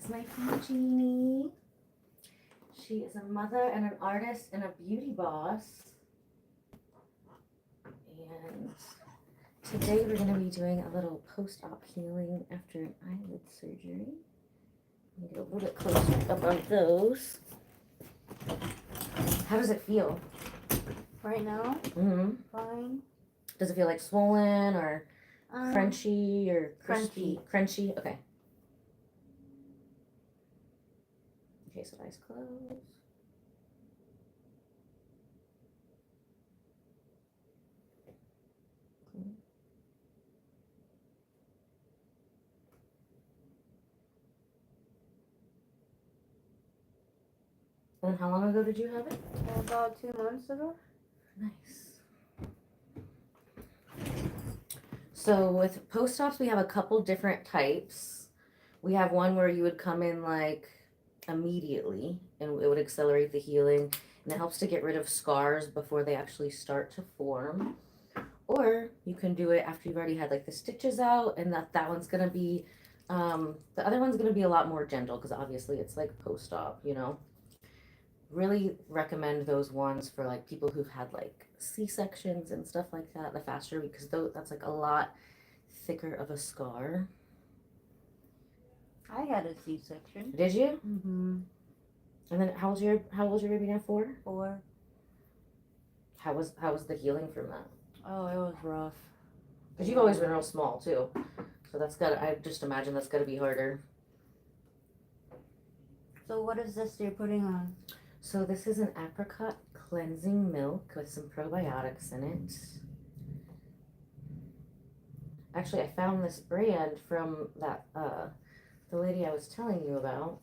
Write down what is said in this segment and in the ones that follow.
is my friend Jeannie. She is a mother and an artist and a beauty boss. And today we're going to be doing a little post-op healing after an eyelid surgery. Let me get a little bit closer up on those. How does it feel? Right now? Mm-hmm. Fine. Does it feel like swollen or crunchy or crispy? Crunchy? Okay. Okay, so eyes closed. And how long ago did you have it? About 2 months ago. Nice. So with post-ops, we have a couple different types. We have one where you would come in like immediately and it would accelerate the healing, and it helps to get rid of scars before they actually start to form. Or you can do it after you've already had like the stitches out, and that one's gonna be the other one's gonna be a lot more gentle because obviously it's like post-op, you know. Really recommend those ones for like people who've had like C-sections and stuff like that, the faster, because that's like a lot thicker of a scar. I had a C-section. Did you? Mm-hmm. And then how old was your baby now? 4? 4. How was the healing from that? Oh, it was rough. Because you've always been real small too, so I just imagine that's gotta be harder. So what is this you're putting on? So this is an apricot cleansing milk with some probiotics in it. Actually, I found this brand from that the lady I was telling you about,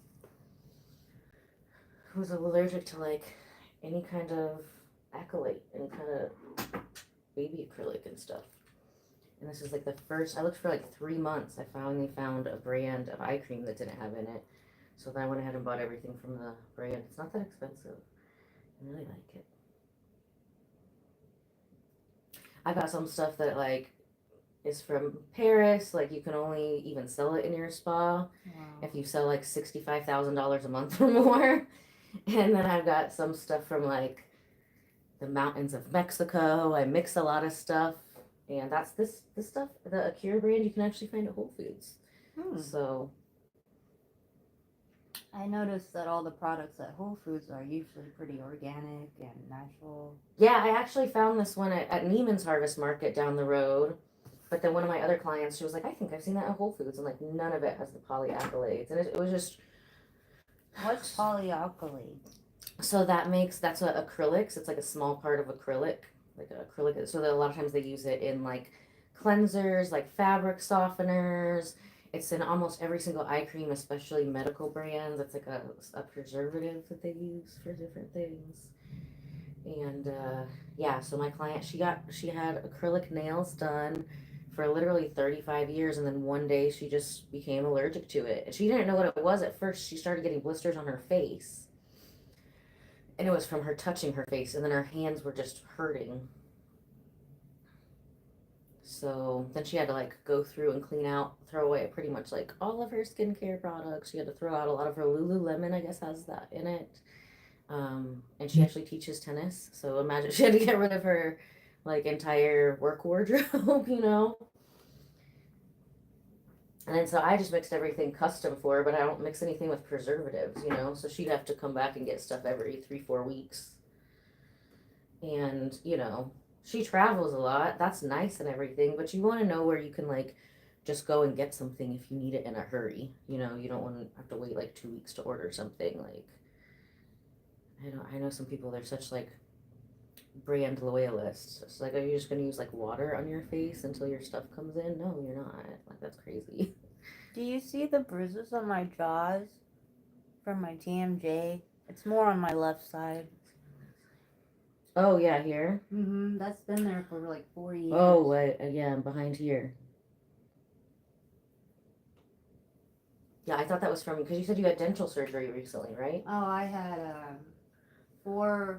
who was allergic to like any kind of acrylate, any kind of baby acrylic and stuff. And this is like the first, I looked for like 3 months. I finally found a brand of eye cream that didn't have in it. So then I went ahead and bought everything from the brand. It's not that expensive. I really like it. I got some stuff that like is from Paris. Like you can only even sell it in your spa if you sell like $65,000 a month or more. And then I've got some stuff from like the mountains of Mexico. I mix a lot of stuff. And that's this stuff, the Acura brand, you can actually find at Whole Foods. So I noticed that all the products at Whole Foods are usually pretty organic and natural. yeah, I actually found this one at Neiman's Harvest Market down the road. But then one of my other clients, she was like, I think I've seen that at Whole Foods. And like none of it has the polyacrylates. And it was just... What's polyalkylate? So that's what acrylics, it's like a small part of acrylic. Like acrylic, so that a lot of times they use it in like cleansers, like fabric softeners. It's in almost every single eye cream, especially medical brands. It's like a preservative that they use for different things. And yeah, so my client, she had acrylic nails done for literally 35 years, and then one day she just became allergic to it. And she didn't know what it was at first. She started getting blisters on her face. And it was from her touching her face, and then her hands were just hurting. So then she had to like go through and clean out, throw away pretty much like all of her skincare products. She had to throw out a lot of her Lululemon, I guess, has that in it. And she actually teaches tennis. So imagine she had to get rid of her like entire work wardrobe, you know? And then so I just mixed everything custom for her, but I don't mix anything with preservatives, you know? So she'd have to come back and get stuff every 3-4 weeks. And, you know, she travels a lot. That's nice and everything, but you want to know where you can like just go and get something if you need it in a hurry. You know, you don't want to have to wait like 2 weeks to order something. Like, I know some people, they're such like brand loyalists. It's like, are you just going to use like water on your face until your stuff comes in? No, you're not. Like, that's crazy. Do you see the bruises on my jaws from my TMJ? It's more on my left side. Oh, yeah, here? Mm-hmm. That's been there for like 4 years. Oh, yeah, I'm behind here. Yeah, I thought that was from, because you said you had dental surgery recently, right? Oh, I had 4,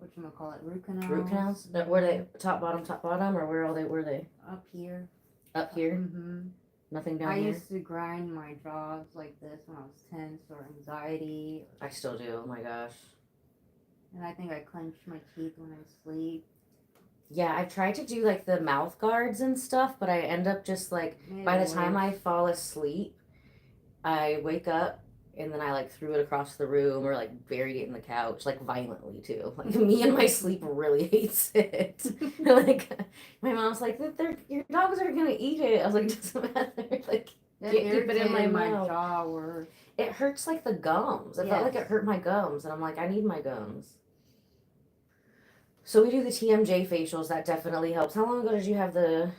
whatchamacallit, root canals. Root canals? Were they top, bottom, or where all were they? Up here. Up here? Mm-hmm. Nothing down I here? used to grind my jaws like this when I was tense or anxiety. I still do. Oh my gosh. And I think I clench my teeth when I sleep. Yeah, I've tried to do like the mouth guards and stuff, but I end up just like, by the time I fall asleep, I wake up and then I like threw it across the room or like buried it in the couch, like violently too. Like me and my sleep really hates it. Like my mom's like, your dogs are gonna eat it. I was like, it doesn't matter. Like That can't keep it in my irritated mouth. jaw worse. It hurts like the gums. It felt like it Yes. hurt my gums, and I'm like, I need my gums. So we do the TMJ facials. That definitely helps. How long ago did you have the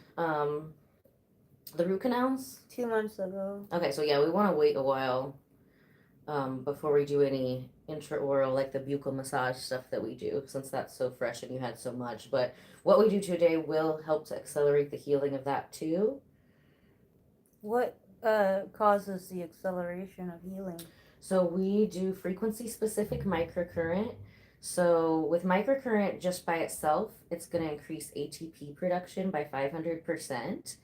root canals? 2 months ago. Okay, so yeah, we want to wait a while before we do any intraoral, like the buccal massage stuff that we do, since that's so fresh and you had so much. But what we do today will help to accelerate the healing of that too. What causes the acceleration of healing? So we do frequency-specific microcurrent. So with microcurrent just by itself, it's going to increase ATP production by 500%.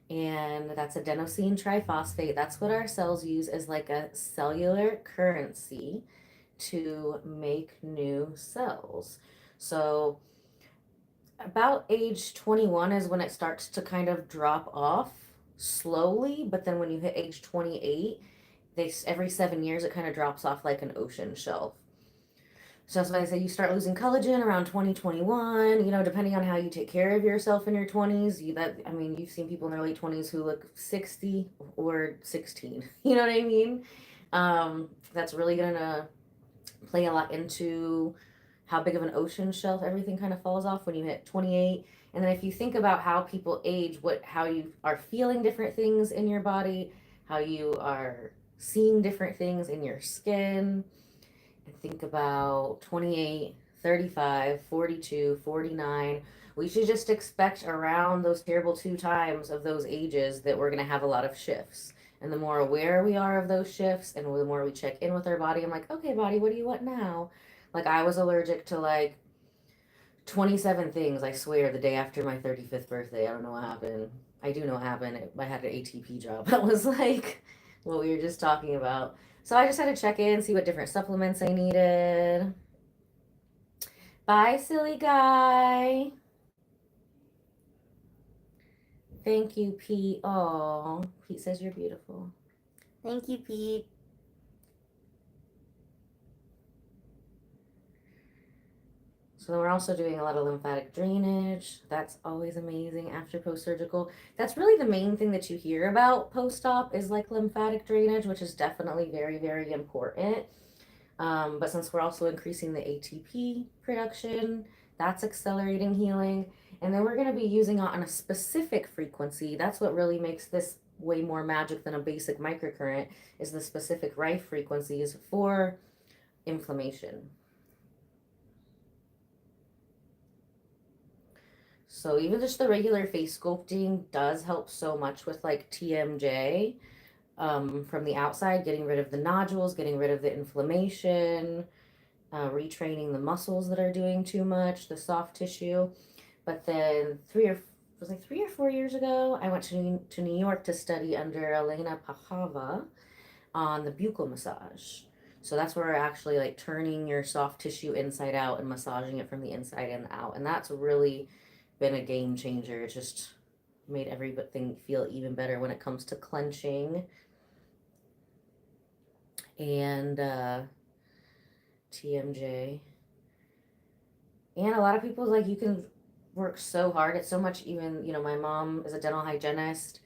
And that's adenosine triphosphate. That's what our cells use as like a cellular currency to make new cells. So about age 21 is when it starts to kind of drop off slowly, but then when you hit age 28, every 7 years it kind of drops off like an ocean shelf. So that's why I say you start losing collagen around 2021, depending on how you take care of yourself in your 20s. You've seen people in their late 20s who look 60 or 16. You know what I mean? That's really going to play a lot into how big of an ocean shelf everything kind of falls off when you hit 28. And then if you think about how people age, how you are feeling different things in your body, how you are seeing different things in your skin, and think about 28, 35, 42, 49. We should just expect around those terrible 2 times of those ages that we're going to have a lot of shifts. And the more aware we are of those shifts and the more we check in with our body, I'm like, okay, body, what do you want now? Like, I was allergic to like 27 things, I swear, the day after my 35th birthday. I don't know what happened. I do know what happened. I had an ATP job. That was like what we were just talking about. So I just had to check in, see what different supplements I needed. Bye, silly guy. Thank you, Pete. Oh, Pete says you're beautiful. Thank you, Pete. So then we're also doing a lot of lymphatic drainage. That's always amazing after post-surgical. That's really the main thing that you hear about post-op is like lymphatic drainage, which is definitely very, very important. But since we're also increasing the ATP production, that's accelerating healing. And then we're going to be using it on a specific frequency. That's what really makes this way more magic than a basic microcurrent, is the specific Rife frequencies for inflammation. So even just the regular face sculpting does help so much with like TMJ. From the outside, getting rid of the nodules, getting rid of the inflammation, retraining the muscles that are doing too much, the soft tissue. But then 3 or 4 years ago, I went to New York to study under Elena Pahava on the buccal massage. So that's where we're actually like turning your soft tissue inside out and massaging it from the inside and out. And that's really been a game changer. It just made everything feel even better when it comes to clenching and TMJ. And a lot of people, like, you can work so hard. It's so much, even, my mom is a dental hygienist.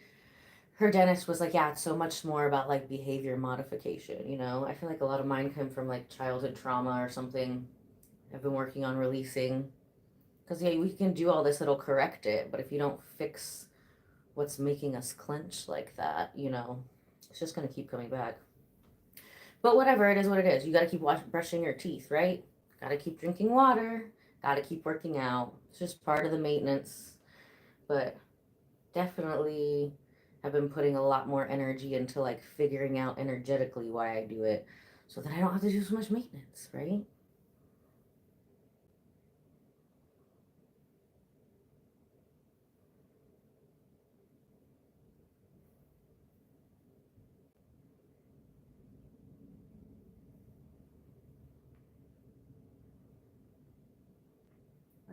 Her dentist was like, yeah, it's so much more about like behavior modification. I feel like a lot of mine come from like childhood trauma or something. I've been working on releasing. Because, yeah, we can do all this, it'll correct it. But if you don't fix what's making us clench like that, it's just going to keep coming back. But whatever, it is what it is. You got to keep brushing your teeth, right? Got to keep drinking water. Got to keep working out. It's just part of the maintenance. But definitely have been putting a lot more energy into like figuring out energetically why I do it, so that I don't have to do so much maintenance, right?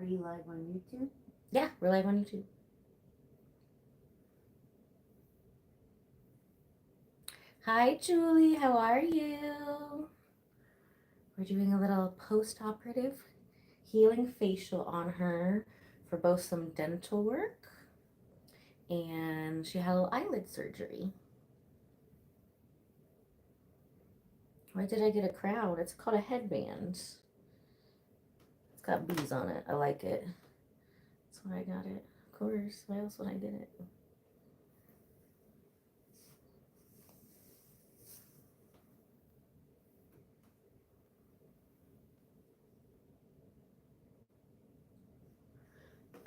you live on YouTube? Yeah, we're live on YouTube. Hi, Julie. How are you? We're doing a little post-operative healing facial on her for both some dental work and she had a little eyelid surgery. Why did I get a crown? It's called a headband. It's got bees on it. I like it. That's why I got it. Of course. Why else would I get it?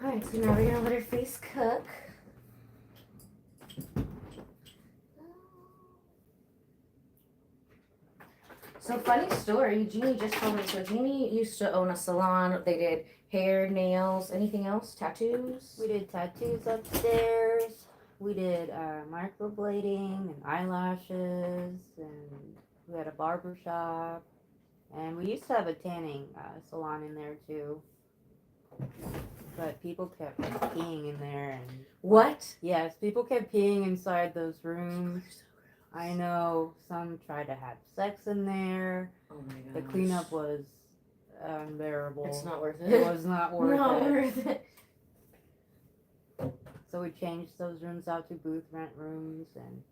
Alright, so now we're gonna let her face cook. So funny story, Jeannie just told me, so Jeannie used to own a salon. They did hair, nails, anything else? Tattoos? We did tattoos upstairs. We did microblading and eyelashes, and we had a barber shop, and we used to have a tanning salon in there too. But people kept peeing in there, and What? yes, people kept peeing inside those rooms. I know, some tried to have sex in there. Oh my god. The cleanup was unbearable. It's not worth it. It was not worth Not it. worth it. So we changed those rooms out to booth rent rooms, and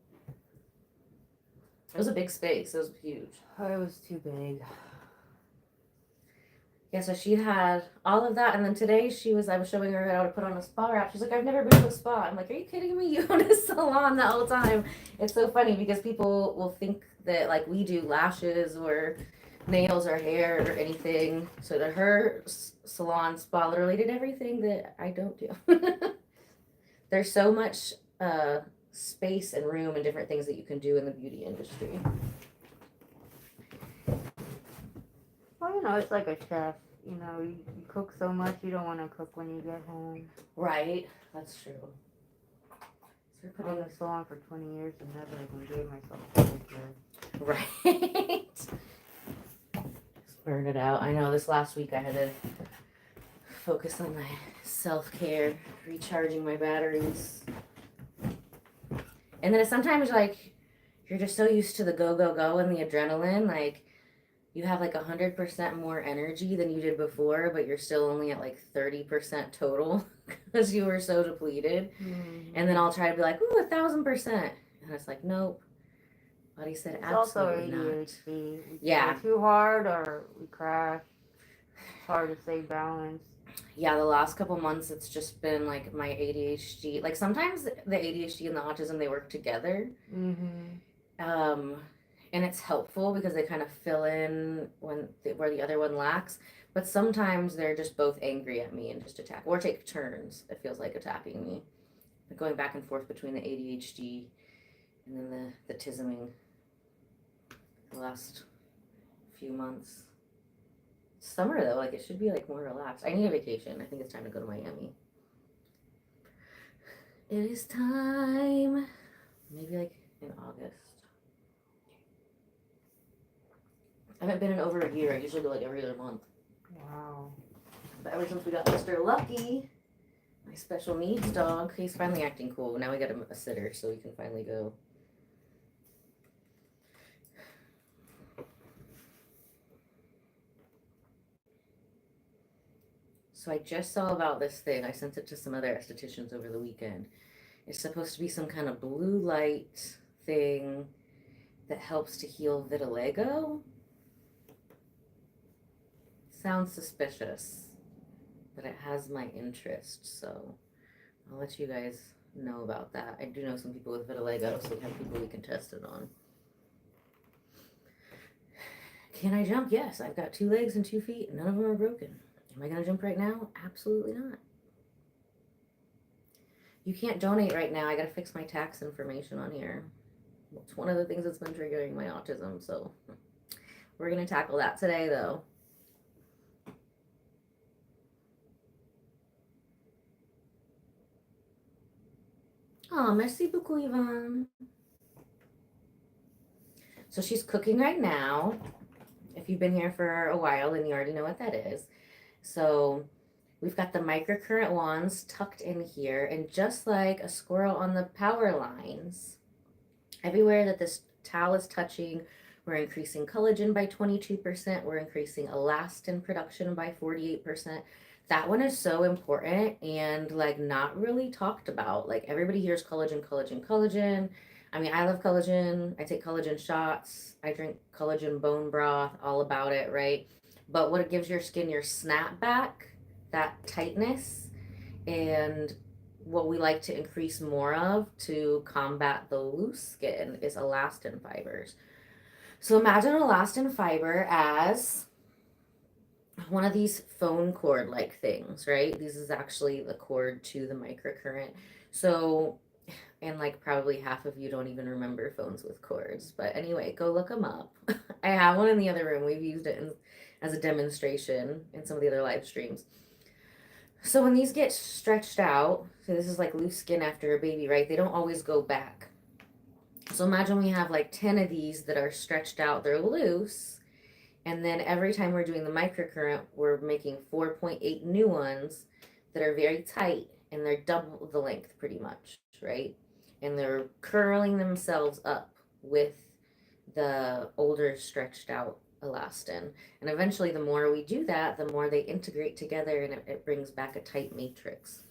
It was a big space. It was huge. it was too big. Yeah, so she had all of that, and then today I was showing her how to put on a spa wrap. She's like, I've never been to a spa. I'm like, are you kidding me? You own a salon the whole time. It's so funny because people will think that like we do lashes or nails or hair or anything. So to her, salon spa literally did everything that I don't do. There's so much space and room and different things that you can do in the beauty industry. Well, you know, it's like a chef. You know, you cook so much, you don't want to cook when you get home. Right, that's true. So I've been in the salon for 20 years and never even gave myself a good. Right. Just burn it out. I know this last week I had to focus on my self-care, recharging my batteries. And then it's sometimes like you're just so used to the go, go, go and the adrenaline, like you have like 100% more energy than you did before, but you're still only at like 30% total because you were so depleted. Mm-hmm. And then I'll try to be like, ooh, 1,000%. And it's like, nope. Body said It's absolutely also not. ADHD. We Yeah. go too hard or we crash. It's hard to stay balanced. Yeah, the last couple months it's just been like my ADHD. Like sometimes the ADHD and the autism, they work together. Mm-hmm. And it's helpful because they kind of fill in where the other one lacks. But sometimes they're just both angry at me and just attack or take turns. It feels like attacking me, like going back and forth between the ADHD and then the tisming. The last few months. Summer though, like it should be like more relaxed. I need a vacation. I think it's time to go to Miami. It is time. Maybe like in August. I haven't been in over a year. I usually go like every other month. Wow. But ever since we got Mr. Lucky, my special needs dog, he's finally acting cool. Now we got a sitter, so we can finally go. So I just saw about this thing. I sent it to some other estheticians over the weekend. It's supposed to be some kind of blue light thing that helps to heal vitiligo. Sounds suspicious, but it has my interest, so I'll let you guys know about that. I do know some people with vitiligo, so we have people we can test it on. Can I jump? Yes, I've got 2 legs and 2 feet, and none of them are broken. Am I gonna jump right now? Absolutely not. You can't donate right now. I gotta fix my tax information on here. It's one of the things that's been triggering my autism, so we're gonna tackle that today, though. Oh, merci beaucoup, Yvonne. So she's cooking right now. If you've been here for a while, then you already know what that is. So We've got the microcurrent wands tucked in here, and just like a squirrel on the power lines, everywhere that this towel is touching, we're increasing collagen by 22%. We're increasing elastin production by 48%. That one is so important and like not really talked about. Like everybody hears collagen, collagen, collagen. I mean, I love collagen. I take collagen shots. I drink collagen bone broth, all about it, right? But what it gives your skin, your snapback, that tightness, and what we like to increase more of to combat the loose skin is elastin fibers. So imagine elastin fiber as one of these phone cord like things, right? This is actually the cord to the microcurrent. So, and like probably half of you don't even remember phones with cords. But anyway, go look them up. I have one in the other room. We've used it as a demonstration in some of the other live streams. So when these get stretched out, so this is like loose skin after a baby, right? They don't always go back. So imagine we have like 10 of these that are stretched out, they're loose. And then every time we're doing the microcurrent, we're making 4.8 new ones that are very tight and they're double the length pretty much, right? And they're curling themselves up with the older stretched out elastin. And eventually, the more we do that, the more they integrate together and it brings back a tight matrix.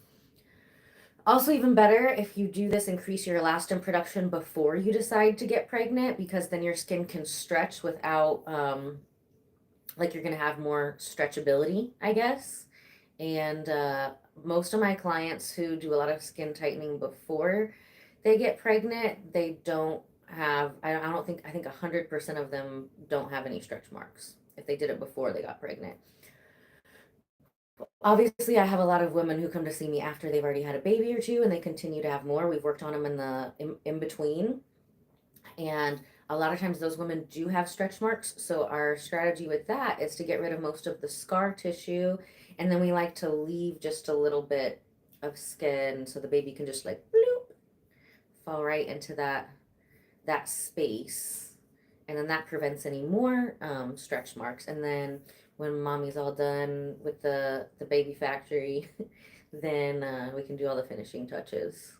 Also, even better if you do this, increase your elastin production before you decide to get pregnant, because then your skin can stretch without, like, you're going to have more stretchability, I guess. And most of my clients who do a lot of skin tightening before they get pregnant, they don't have, I don't think, I think 100% of them don't have any stretch marks if they did it before they got pregnant. Obviously, I have a lot of women who come to see me after they've already had a baby or two and they continue to have more. We've worked on them in between. And a lot of times those women do have stretch marks. So our strategy with that is to get rid of most of the scar tissue. And then we like to leave just a little bit of skin so the baby can just like bloop, fall right into that space. And then that prevents any more stretch marks. And then when mommy's all done with the baby factory, then we can do all the finishing touches.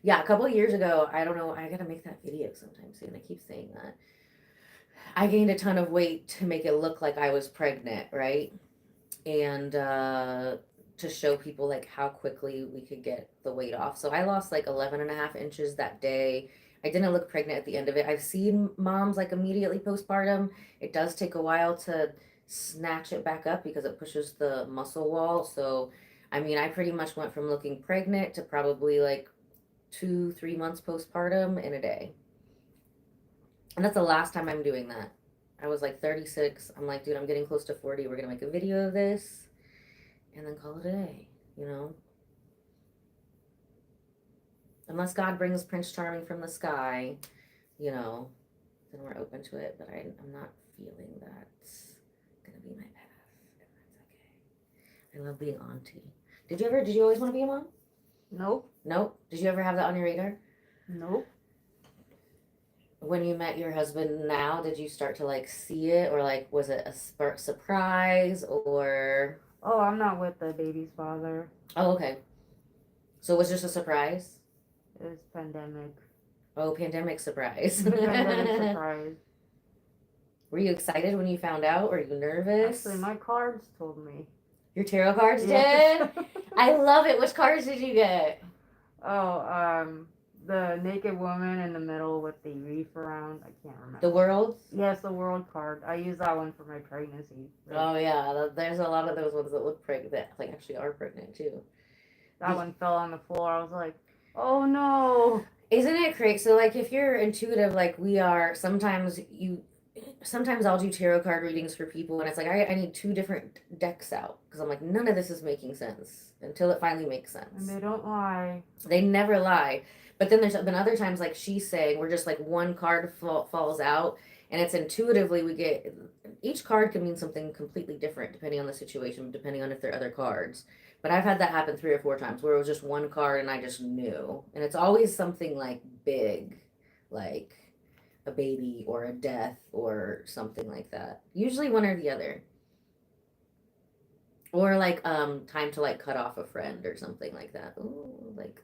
Yeah, a couple of years ago, I don't know, I gotta make that video sometime soon. I keep saying that. I gained a ton of weight to make it look like I was pregnant, right? And to show people like how quickly we could get the weight off. So I lost like 11.5 inches that day. I didn't look pregnant at the end of it. I've seen moms like immediately postpartum. It does take a while to snatch it back up because it pushes the muscle wall. So, I mean, I pretty much went from looking pregnant to probably like 2-3 months postpartum in a day. And that's the last time I'm doing that. I was like 36. I'm like, dude, I'm getting close to 40. We're going to make a video of this and then call it a day, you know? Unless God brings Prince Charming from the sky, you know, then we're open to it. But I'm not feeling that's going to be my path. And that's okay. I love being auntie. Did you always want to be a mom? Nope. Nope. Did you ever have that on your radar? Nope. When you met your husband now, did you start to like see it, or like was it a surprise, or? Oh, I'm not with the baby's father. Oh, okay. So it was just a surprise? It was pandemic. Oh, pandemic surprise. Pandemic surprise. Were you excited when you found out? Were you nervous? Actually, my cards told me. Your tarot cards Yes. did? I love it. Which cards did you get? Oh, the naked woman in the middle with the reef around. I can't remember. The World? Yes, the world card. I use that one for my pregnancy. Oh, yeah. There's a lot of those ones that look pregnant, that like actually are pregnant too. That one fell on the floor. I was like, oh no. Isn't it crazy? So, like, if you're intuitive, like we are, sometimes I'll do tarot card readings for people, and it's like I need 2 different decks out because I'm like, none of this is making sense until it finally makes sense. And they don't lie. They never lie. But then there's been other times, like she's saying, where just like one card falls out, and it's intuitively we get, each card can mean something completely different depending on the situation, depending on if there are other cards. But I've had that happen 3 or 4 times where it was just one card and I just knew. And it's always something like big, like a baby or a death or something like that. Usually one or the other. Or like time to like cut off a friend or something like that. Ooh, like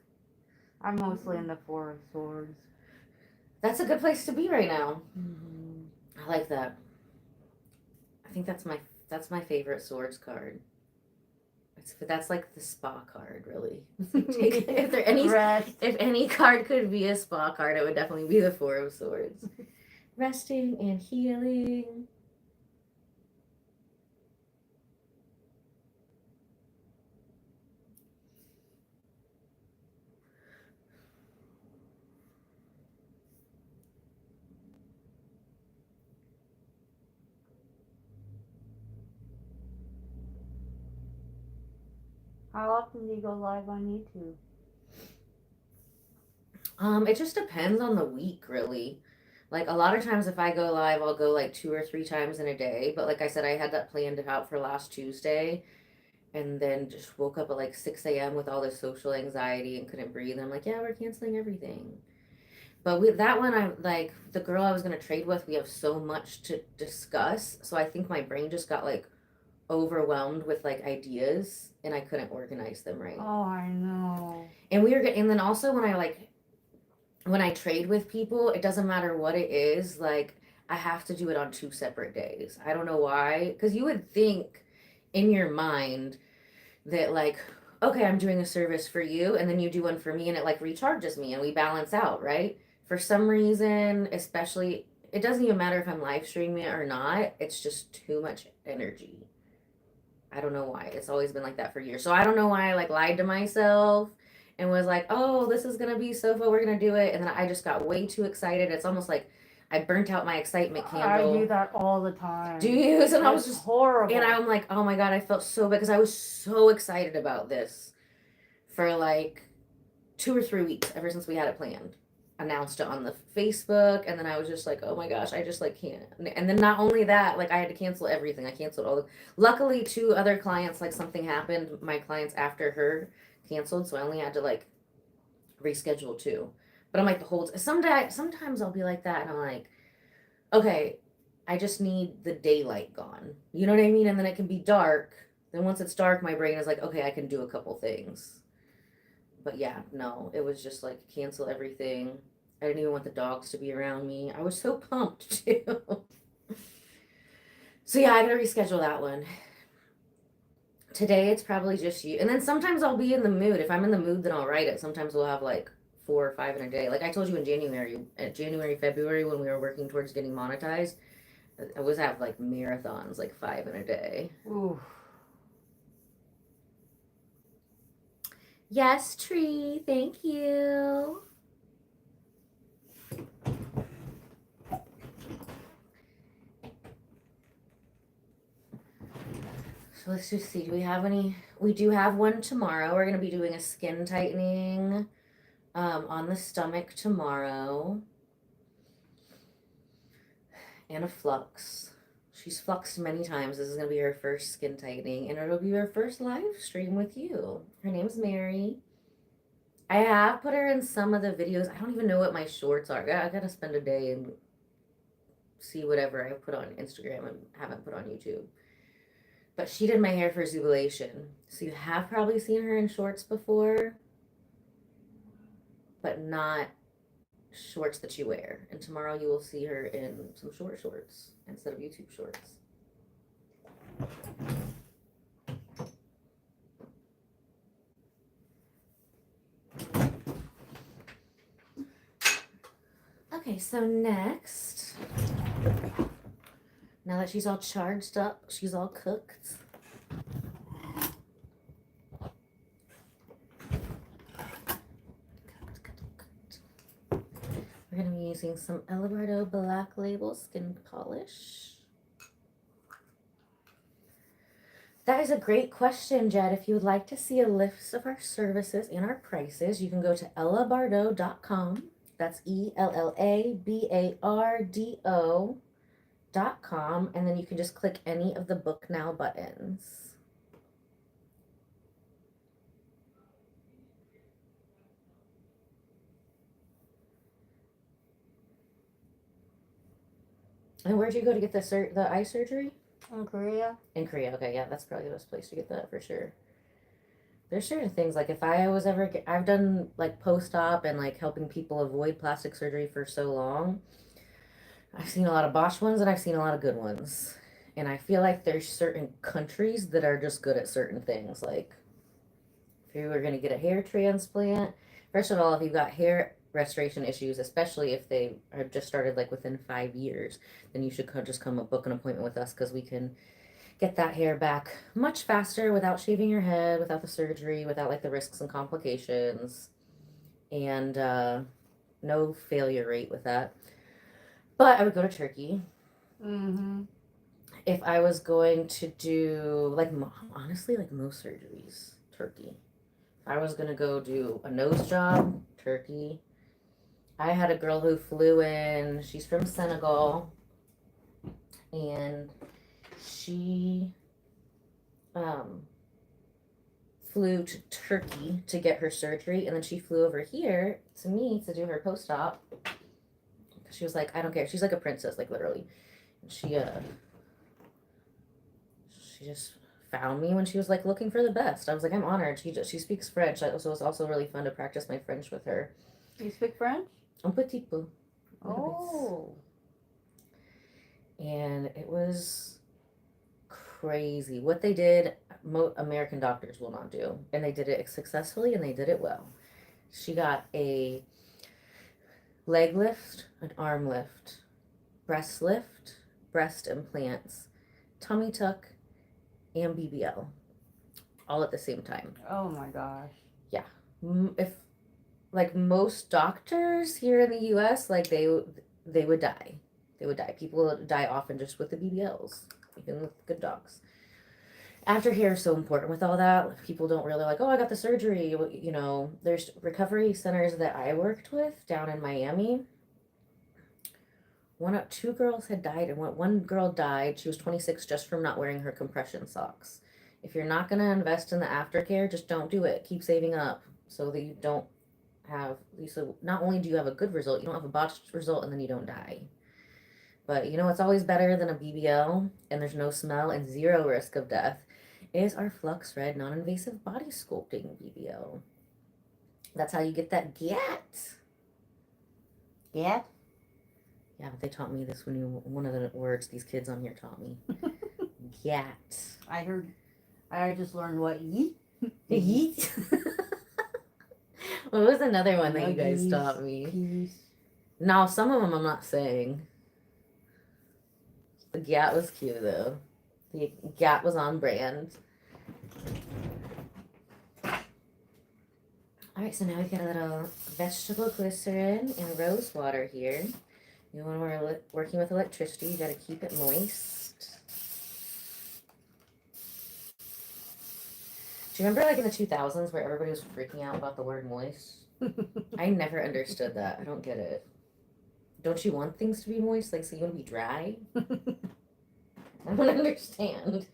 I'm mostly in the Four of Swords. that's a good place to be right now. Mm-hmm. I like that. I think that's my favorite swords card. That's like the spa card, really. If there any Rest. if any card could be a spa card, it would definitely be the Four of Swords. Resting and healing. How often do you go live on YouTube? It just depends on the week, really. Like a lot of times if I go live, I'll go like 2 or 3 times in a day. But like I said, I had that planned out for last Tuesday and then just woke up at like 6 a.m. with all this social anxiety and couldn't breathe. And I'm like, yeah, we're canceling everything. But with that one, I like the girl I was gonna trade with, we have so much to discuss. So I think my brain just got like overwhelmed with like ideas and I couldn't organize them right. Oh, I know. And and then also when I trade with people, it doesn't matter what it is, like I have to do it on 2 separate days. I don't know why, because you would think in your mind that like, okay, I'm doing a service for you, and then you do one for me, and it like recharges me, and we balance out, right? For some reason, especially, it doesn't even matter if I'm live streaming it or not. It's just too much energy. I don't know why. It's always been like that for years. So I don't know why I like lied to myself and was like, oh, this is gonna be so fun, we're gonna do it. And then I just got way too excited. It's almost like I burnt out my excitement candle. I do that all the time. Do you? And I was just horrible. And I'm like, oh my God, I felt so bad because I was so excited about this for like 2 or 3 weeks ever since we had it planned. Announced it on the Facebook, and then I was just like, oh my gosh, I just like can't. And then not only that, like I had to cancel everything. I canceled all the. Luckily, 2 other clients, like something happened. My clients after her canceled, so I only had to like reschedule 2. But I'm like the whole. Sometimes I'll be like that, and I'm like, okay, I just need the daylight gone. You know what I mean? And then it can be dark. Then once it's dark, my brain is like, okay, I can do a couple things. But yeah, no, it was just like cancel everything. I didn't even want the dogs to be around me. I was so pumped too. So yeah, I gotta reschedule that one. Today it's probably just you. And then sometimes I'll be in the mood. If I'm in the mood, then I'll write it. Sometimes we'll have like 4 or 5 in a day. Like I told you in January, February, when we were working towards getting monetized, I was have like marathons, like 5 in a day. Ooh. Yes, Tree, thank you. So let's just see, do we have any? We do have one tomorrow. We're going to be doing a skin tightening on the stomach tomorrow. And a flux. She's fluxed many times. This is going to be her first skin tightening, and it'll be her first live stream with you. Her name's Mary. I have put her in some of the videos. I don't even know what my shorts are. I got to spend a day and see whatever I put on Instagram and haven't put on YouTube. But she did my hair for Zubilation. So you have probably seen her in shorts before, but not shorts that you wear. And tomorrow you will see her in some short shorts instead of YouTube shorts. Okay, so next, now that she's all charged up, she's all cooked. We're going to be using some Ella Bardo Black Label Skin Polish. That is a great question, Jed. If you would like to see a list of our services and our prices, you can go to ellabardo.com. That's ELLABARDO.com. And then you can just click any of the book now buttons. And where'd you go to get the eye surgery? In Korea? In Korea, okay, yeah, that's probably the best place to get that for sure. There's certain things, like if I was ever, I've done like post-op and like helping people avoid plastic surgery for so long. I've seen a lot of botched ones and I've seen a lot of good ones. And I feel like there's certain countries that are just good at certain things. Like if you were going to get a hair transplant, first of all, if you've got hair restoration issues, especially if they are just started like within 5 years, then you should just come and book an appointment with us because we can get that hair back much faster without shaving your head, without the surgery, without like the risks and complications, and no failure rate with that. But I would go to Turkey. Mm-hmm. If I was going to do, like, honestly, like most surgeries, Turkey. If I was going to go do a nose job, Turkey. I had a girl who flew in, she's from Senegal, and she flew to Turkey to get her surgery, and then she flew over here to me to do her post-op. She was like, I don't care. She's like a princess, like literally. And she just found me when she was like looking for the best. I was like, I'm honored. She speaks French, so it was also really fun to practice my French with her. You speak French? Un petit peu. Oh. And it was crazy. What they did, American doctors will not do. And they did it successfully and they did it well. She got a leg lift, an arm lift, breast lift, breast implants, tummy tuck, and BBL. All at the same time. Oh my gosh. Yeah. If, like most doctors here in the US, like they would die. They would die. People die often just with the BBLs, even with good docs. Aftercare is so important with all that. People don't really like, oh, I got the surgery. You know, there's recovery centers that I worked with down in Miami. Two girls had died, and one girl died. She was 26 just from not wearing her compression socks. If you're not going to invest in the aftercare, just don't do it. Keep saving up so that you don't have, so not only do you have a good result, you don't have a botched result, and then you don't die. But you know what's always better than a BBL, and there's no smell and zero risk of death, is our Flux Red Non-Invasive Body Sculpting BBL. That's how you get that GAT. Yeah? Yeah, but they taught me this one of the words these kids on here taught me. GAT. I just learned what yeet. Yeet. What was another one that you guys taught me? Peace. No, some of them I'm not saying. The GAT was cute though. The GAT was on brand. Alright, so now we've got a little vegetable glycerin and rose water here. You know, when we're working with electricity, you gotta keep it moist. Do you remember like in the 2000s where everybody was freaking out about the word moist? I never understood that. I don't get it. Don't you want things to be moist? Like, so you want to be dry? I don't understand.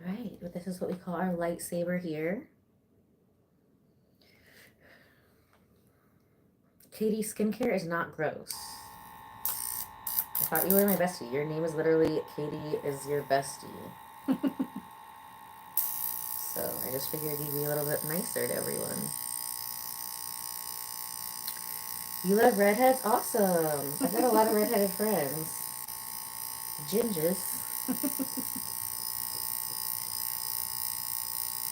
Alright, but this is what we call our lightsaber here. Katie, skincare is not gross. I thought you were my bestie. Your name is literally Katie is your bestie. So I just figured you'd be a little bit nicer to everyone. You love redheads? Awesome. I've got a lot of redheaded friends. Gingers.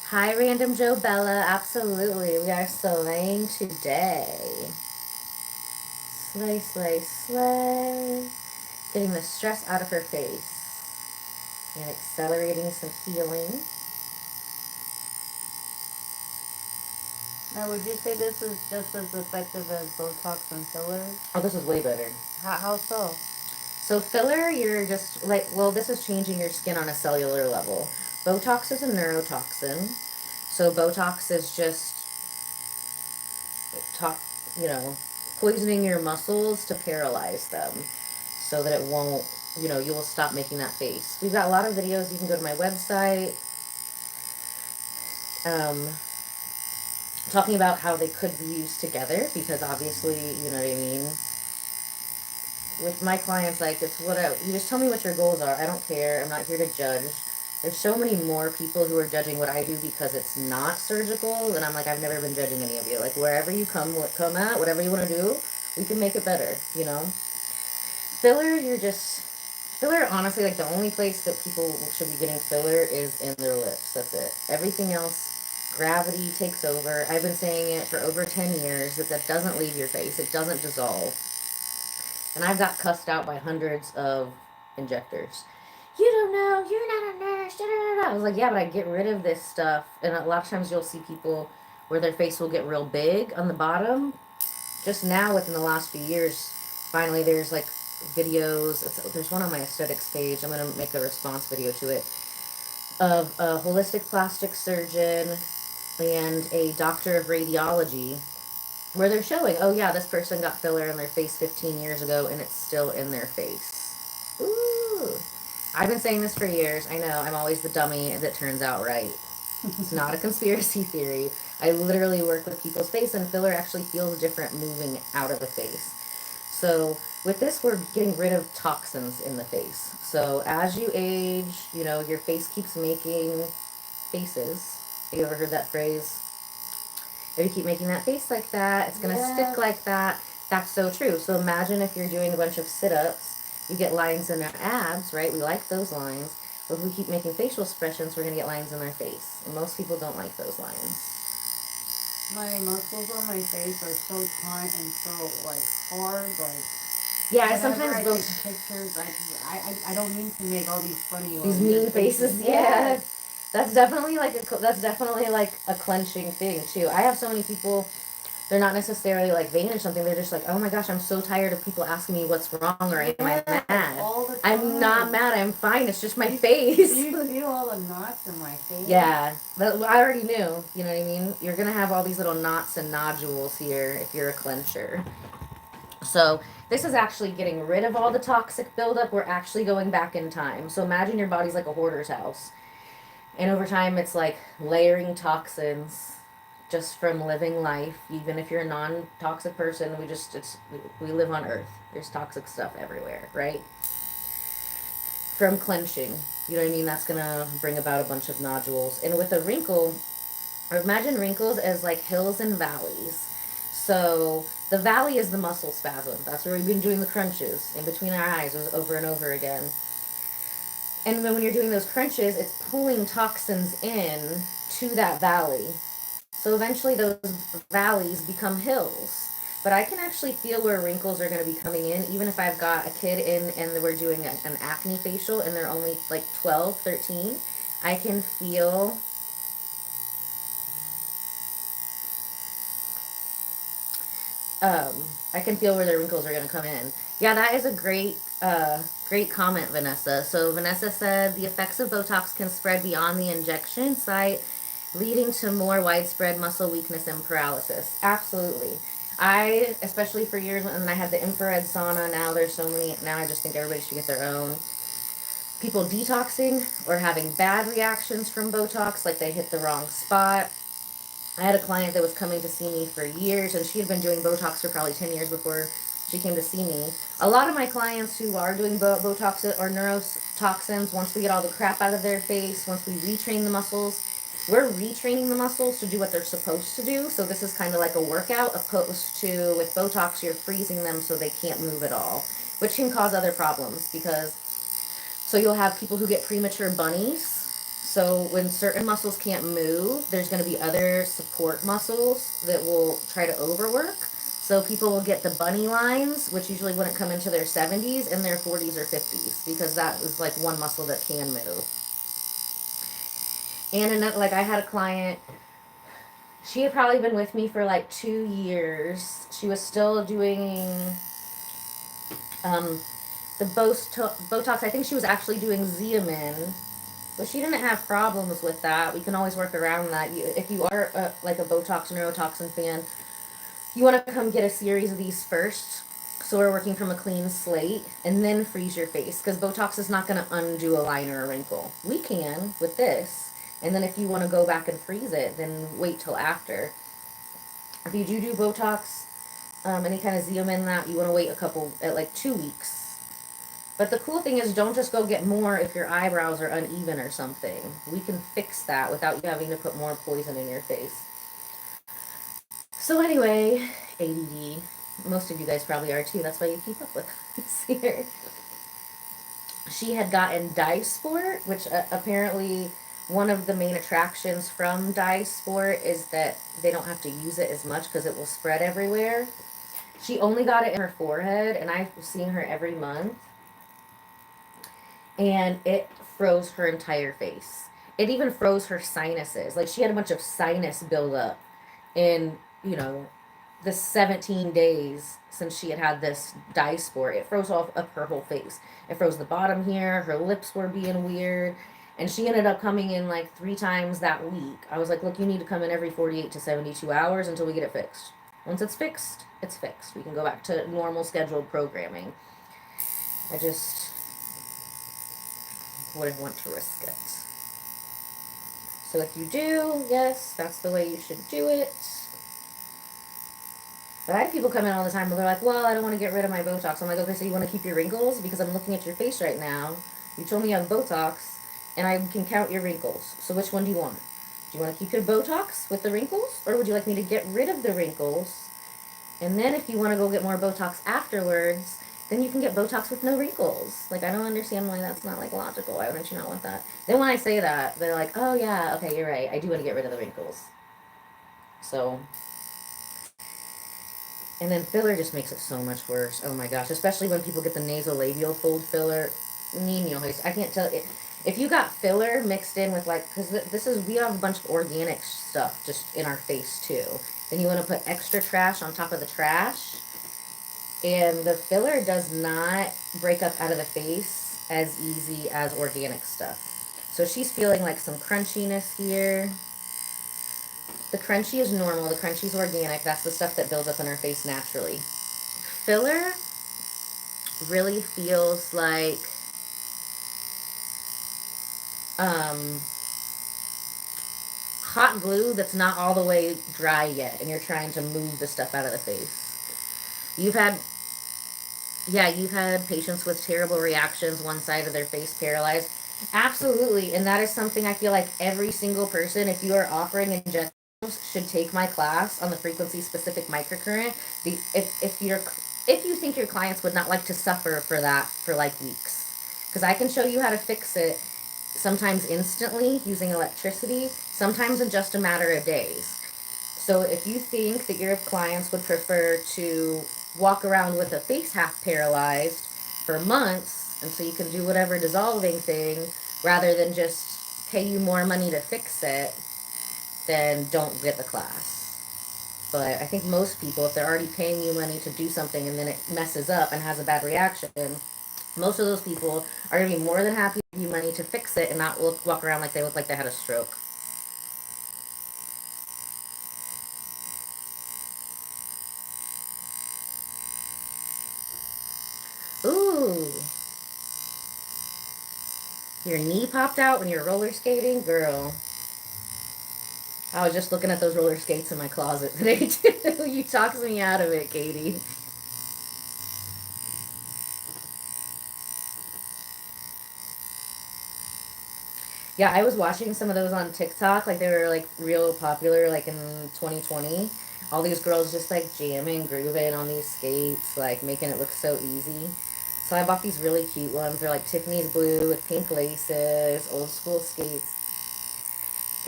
Hi, Random Joe Bella. Absolutely. We are slaying today. Slay, slay, slay. Getting the stress out of her face. And accelerating some healing. Now, would you say this is just as effective as Botox and fillers? Oh, this is way better. How so? So filler, you're just like, well, this is changing your skin on a cellular level. Botox is a neurotoxin. So Botox is just, poisoning your muscles to paralyze them. so that it won't, you know, you will stop making that face. We've got a lot of videos. You can go to my website, talking about how they could be used together, because obviously, you know what I mean, with my clients, like, it's whatever. You just tell me what your goals are. I don't care. I'm not here to judge. There's so many more people who are judging what I do because it's not surgical, and I'm like, I've never been judging any of you. Like, wherever you come at, whatever you want to do, we can make it better, you know? Filler, honestly, like, the only place that people should be getting filler is in their lips. That's it. Everything else, gravity takes over. I've been saying it for over 10 years that doesn't leave your face. It doesn't dissolve. And I've got cussed out by hundreds of injectors. You don't know, you're not a nurse. Da, da, da, da. I was like, yeah, but I get rid of this stuff. And a lot of times you'll see people where their face will get real big on the bottom. Just now, within the last few years, finally there's like videos. There's one on my aesthetics page. I'm going to make a response video to it, of a holistic plastic surgeon and a doctor of radiology, where they're showing, oh yeah, this person got filler in their face 15 years ago and it's still in their face. Ooh. I've been saying this for years. I know, I'm always the dummy that turns out right. It's not a conspiracy theory. I literally work with people's face, and filler actually feels different moving out of the face. So with this, we're getting rid of toxins in the face. So as you age, you know, your face keeps making faces. Have you ever heard that phrase? If you keep making that face like that, it's going to stick like that. That's so true. So imagine if you're doing a bunch of sit-ups, you get lines in our abs, right? We like those lines. But if we keep making facial expressions, we're going to get lines in our face. And most people don't like those lines. My muscles on my face are so tight and so, like, hard, like... Yeah, sometimes I take pictures, I don't mean to make all these funny... These mean faces, yeah. That's definitely like a clenching thing, too. I have so many people... They're not necessarily like vain or something. They're just like, oh my gosh, I'm so tired of people asking me what's wrong, or am I mad? All the time. I'm not mad. I'm fine. It's just my face. You feel all the knots in my face? Yeah. I already knew. You know what I mean? You're going to have all these little knots and nodules here if you're a clencher. So this is actually getting rid of all the toxic buildup. We're actually going back in time. So imagine your body's like a hoarder's house. And over time, it's like layering toxins just from living life. Even if you're a non-toxic person, we live on Earth. There's toxic stuff everywhere, right? From clenching, you know what I mean? That's gonna bring about a bunch of nodules. And with a wrinkle, imagine wrinkles as like hills and valleys. So the valley is the muscle spasm. That's where we've been doing the crunches in between our eyes over and over again. And when you're doing those crunches, it's pulling toxins in to that valley. So eventually those valleys become hills. But I can actually feel where wrinkles are going to be coming in, even if I've got a kid in and we're doing an acne facial and they're only like 12, 13. I can feel where the wrinkles are going to come in. Yeah, that is a great comment, Vanessa. So Vanessa said the effects of Botox can spread beyond the injection site, leading to more widespread muscle weakness and paralysis. Absolutely. Especially for years when I had the infrared sauna, now there's so many, now I just think everybody should get their own. People detoxing or having bad reactions from Botox, like they hit the wrong spot. I had a client that was coming to see me for years, and she had been doing Botox for probably 10 years before she came to see me. A lot of my clients who are doing Botox or neurotoxins, once we get all the crap out of their face, once we retrain the muscles, we're retraining the muscles to do what they're supposed to do. So this is kind of like a workout, opposed to with Botox, you're freezing them so they can't move at all, which can cause other problems so you'll have people who get premature bunnies. So when certain muscles can't move, there's going to be other support muscles that will try to overwork. So people will get the bunny lines, which usually wouldn't come into their 70s and their 40s or 50s, because that is like one muscle that can move. And like I had a client, she had probably been with me for like 2 years. She was still doing the Botox. I think she was actually doing Xeomin, but she didn't have problems with that. We can always work around that. If you are like a Botox neurotoxin fan, you want to come get a series of these first, So we're working from a clean slate, and then freeze your face, because Botox is not going to undo a line or a wrinkle. We can with this, and then if you want to go back and freeze it, then wait till after. If you do Botox, any kind of Xeomin that, you want to wait at like 2 weeks. But the cool thing is, don't just go get more if your eyebrows are uneven or something. We can fix that without you having to put more poison in your face. So anyway, ADD. Most of you guys probably are too. That's why you keep up with us here. She had gotten dye sport, which apparently one of the main attractions from dye sport is that they don't have to use it as much because it will spread everywhere. She only got it in her forehead, and I've seen her every month, and it froze her entire face. It even froze her sinuses. Like, she had a bunch of sinus buildup in, the 17 days since she had this dye sport. It froze off up her whole face. It froze the bottom here. Her lips were being weird. And she ended up coming in like 3 times that week. I was like, look, you need to come in every 48 to 72 hours until we get it fixed. Once it's fixed, it's fixed. We can go back to normal scheduled programming. I just wouldn't want to risk it. So if you do, yes, that's the way you should do it. But I have people come in all the time where they're like, well, I don't want to get rid of my Botox. I'm like, okay, so you want to keep your wrinkles? Because I'm looking at your face right now. You told me you have Botox, and I can count your wrinkles. So which one do you want? Do you want to keep your Botox with the wrinkles? Or would you like me to get rid of the wrinkles? And then if you want to go get more Botox afterwards, then you can get Botox with no wrinkles. Like, I don't understand why that's not, like, logical. Why wouldn't you not want that? Then when I say that, they're like, oh, yeah, okay, you're right. I do want to get rid of the wrinkles. So... And then filler just makes it so much worse. Oh my gosh. Especially when people get the nasolabial fold filler. I can't tell. If you got filler mixed in with like, because we have a bunch of organic stuff just in our face too. Then you want to put extra trash on top of the trash. And the filler does not break up out of the face as easy as organic stuff. So she's feeling like some crunchiness here. The crunchy is normal. The crunchy is organic. That's the stuff that builds up in our face naturally. Filler really feels like hot glue that's not all the way dry yet, and you're trying to move the stuff out of the face. You've had patients with terrible reactions, one side of their face paralyzed. Absolutely, and that is something I feel like every single person, if you are offering injections, should take my class on the frequency-specific microcurrent. If you think your clients would not like to suffer for that for like weeks, because I can show you how to fix it, sometimes instantly using electricity, sometimes in just a matter of days. So if you think that your clients would prefer to walk around with a face half paralyzed for months until you can do whatever dissolving thing, rather than just pay you more money to fix it, then don't get the class. But I think most people, if they're already paying you money to do something and then it messes up and has a bad reaction, most of those people are going to be more than happy to give you money to fix it and not walk around like they look like they had a stroke. Ooh. Your knee popped out when you're roller skating? Girl. I was just looking at those roller skates in my closet today, too. You talked me out of it, Katie. Yeah, I was watching some of those on TikTok. Like, they were, like, real popular, like, in 2020. All these girls just, like, jamming, grooving on these skates, like, making it look so easy. So I bought these really cute ones. They're, like, Tiffany's blue with pink laces, old school skates.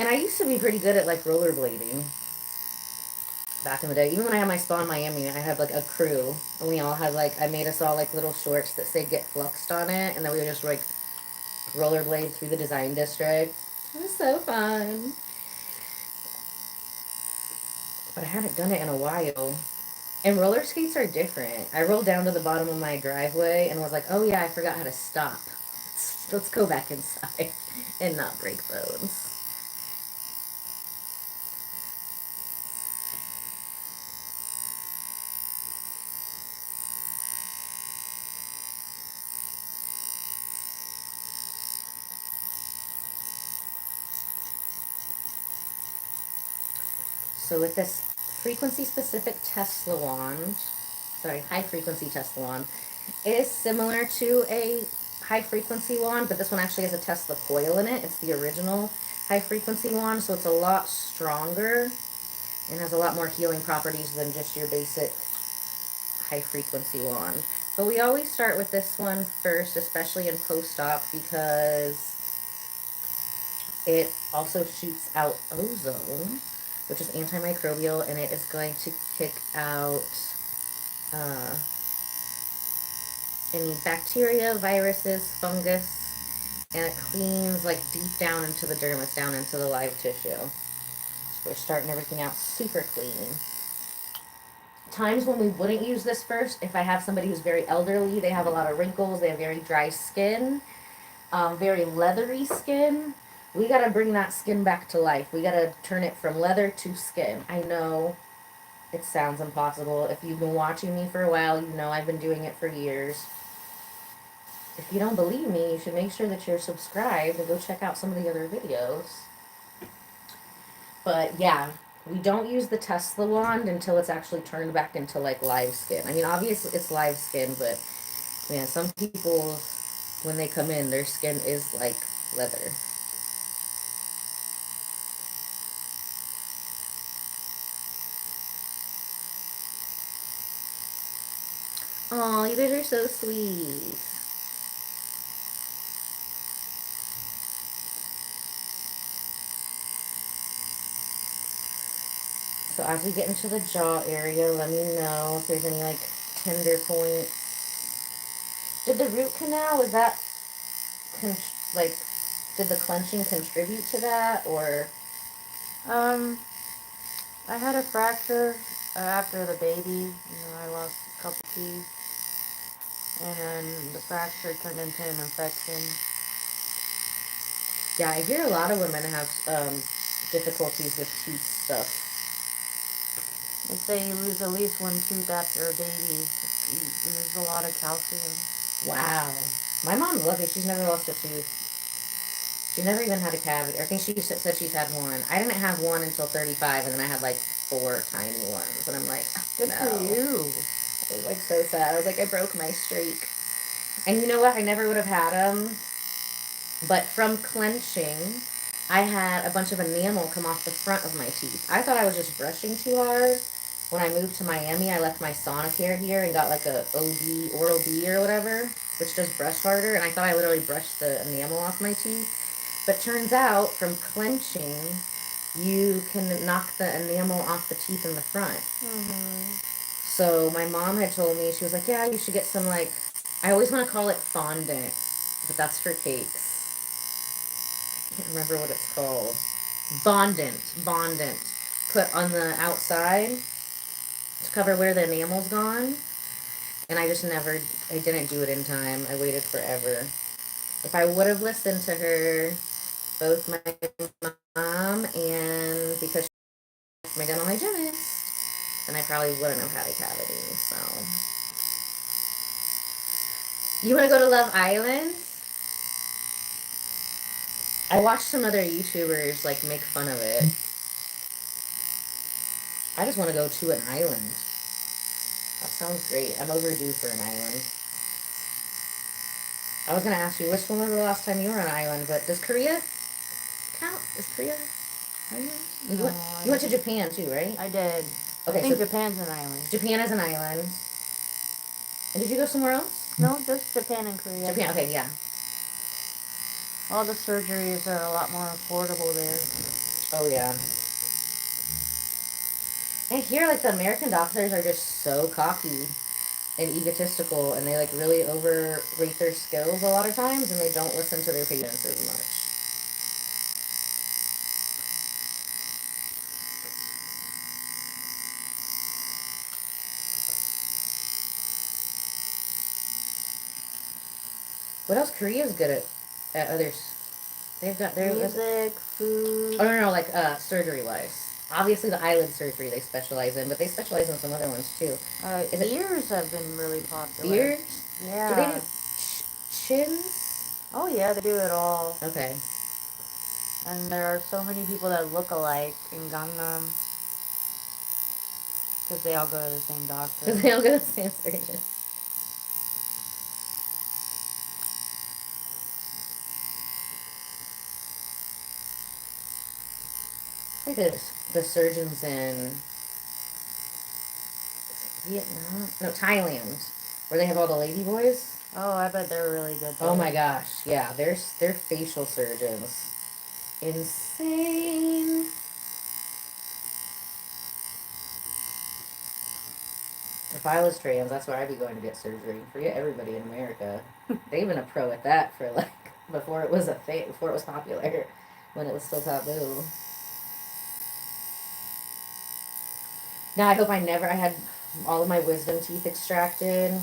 And I used to be pretty good at, like, rollerblading back in the day. Even when I had my spa in Miami, I had, like, a crew. And we all had, like, I made us all, like, little shorts that say Get Fluxed on it. And then we would just, like, rollerblade through the design district. It was so fun. But I hadn't done it in a while. And roller skates are different. I rolled down to the bottom of my driveway and was like, oh yeah, I forgot how to stop. Let's go back inside and not break bones. So with this frequency-specific Tesla wand, high-frequency Tesla wand, it is similar to a high-frequency wand, but this one actually has a Tesla coil in it. It's the original high-frequency wand, so it's a lot stronger and has a lot more healing properties than just your basic high-frequency wand. But we always start with this one first, especially in post-op, because it also shoots out ozone, which is antimicrobial, and it is going to kick out any bacteria, viruses, fungus, and it cleans like deep down into the dermis, down into the live tissue. So we're starting everything out super clean. Times when we wouldn't use this first, if I have somebody who's very elderly, they have a lot of wrinkles, they have very dry skin, very leathery skin, we gotta bring that skin back to life. We gotta turn it from leather to skin. I know it sounds impossible. If you've been watching me for a while, you know I've been doing it for years. If you don't believe me, you should make sure that you're subscribed and go check out some of the other videos. But yeah, we don't use the Tesla wand until it's actually turned back into like live skin. I mean, obviously it's live skin, but man, some people, when they come in, their skin is like leather. Oh, you guys are so sweet. So as we get into the jaw area, let me know if there's any like tender points. Did the root canal, was that like, did the clenching contribute to that, or? I had a fracture after the baby. I lost a couple teeth, and then the fracture turned into an infection. Yeah, I hear a lot of women have difficulties with tooth stuff. They say you lose at least one tooth after a baby. You lose a lot of calcium. Wow. My mom's lucky. She's never lost a tooth. She never even had a cavity. I think she said she's had one. I didn't have one until 35, and then I had like 4 tiny ones. And I'm like, good for you. I was like so sad. I was like, I broke my streak. And you know what? I never would have had them. But from clenching, I had a bunch of enamel come off the front of my teeth. I thought I was just brushing too hard. When I moved to Miami, I left my Sonicare here and got like a OB, Oral-B or whatever, which does brush harder. And I thought I literally brushed the enamel off my teeth. But turns out, from clenching, you can knock the enamel off the teeth in the front. Mm-hmm. So my mom had told me, she was like, yeah, you should get some, like, I always want to call it fondant, but that's for cakes. I can't remember what it's called. Bondant. Put on the outside to cover where the enamel's gone. And I didn't do it in time. I waited forever. If I would have listened to her, both my mom and because she's my dental hygienist, then I probably wouldn't have had a cavity. So, you want to go to Love Island? I watched some other YouTubers like make fun of it. I just want to go to an island. That sounds great. I'm overdue for an island. I was gonna ask you which one was the last time you were on an island, but does Korea count? Is Korea island? You went to Japan too, right? I did. Okay, I think so Japan's an island. Japan is an island. And did you go somewhere else? No, just Japan and Korea. Japan, okay, yeah. All the surgeries are a lot more affordable there. Oh, yeah. I hear, like, the American doctors are just so cocky and egotistical, and they, like, really overrate their skills a lot of times, and they don't listen to their patients as much. What else? Korea's good at others. They've got their music, food. Oh, no, like, surgery-wise. Obviously, the eyelid surgery they specialize in, but they specialize in some other ones, too. Ears have been really popular. Ears? Yeah. Do they do chins? Oh, yeah, they do it all. Okay. And there are so many people that look alike in Gangnam. Because they all go to the same doctor. Because they all go to the same surgeon. Like the surgeons in Vietnam, no, Thailand, where they have all the lady boys. Oh, I bet they're really good. Oh my gosh, yeah, their facial surgeons, insane. If I was trans, that's where I'd be going to get surgery. Forget everybody in America. They've been a pro at that for like before it was a thing, before it was popular, when it was still taboo. Now I hope I had all of my wisdom teeth extracted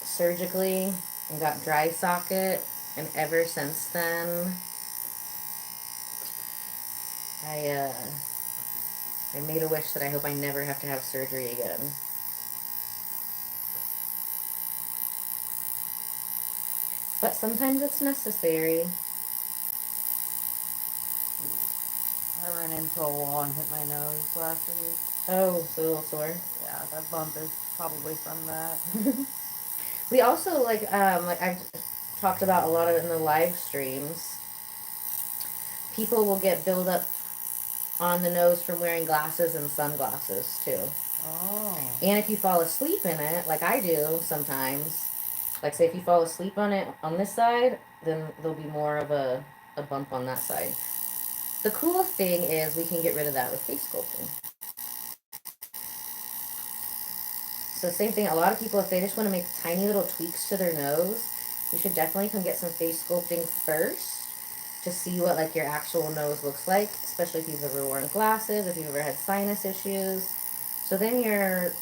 surgically and got dry socket, and ever since then I made a wish that I hope I never have to have surgery again. But sometimes it's necessary. I ran into a wall and hit my nose last week. Oh, it's a little sore. Yeah, that bump is probably from that. We also like I've talked about a lot of it in the live streams. People will get buildup on the nose from wearing glasses and sunglasses too. Oh. And if you fall asleep in it, like I do sometimes, like say if you fall asleep on it on this side, then there'll be more of a bump on that side. The cool thing is we can get rid of that with face sculpting. So same thing, a lot of people, if they just want to make tiny little tweaks to their nose, you should definitely come get some face sculpting first to see what like your actual nose looks like, especially if you've ever worn glasses, if you've ever had sinus issues. So then your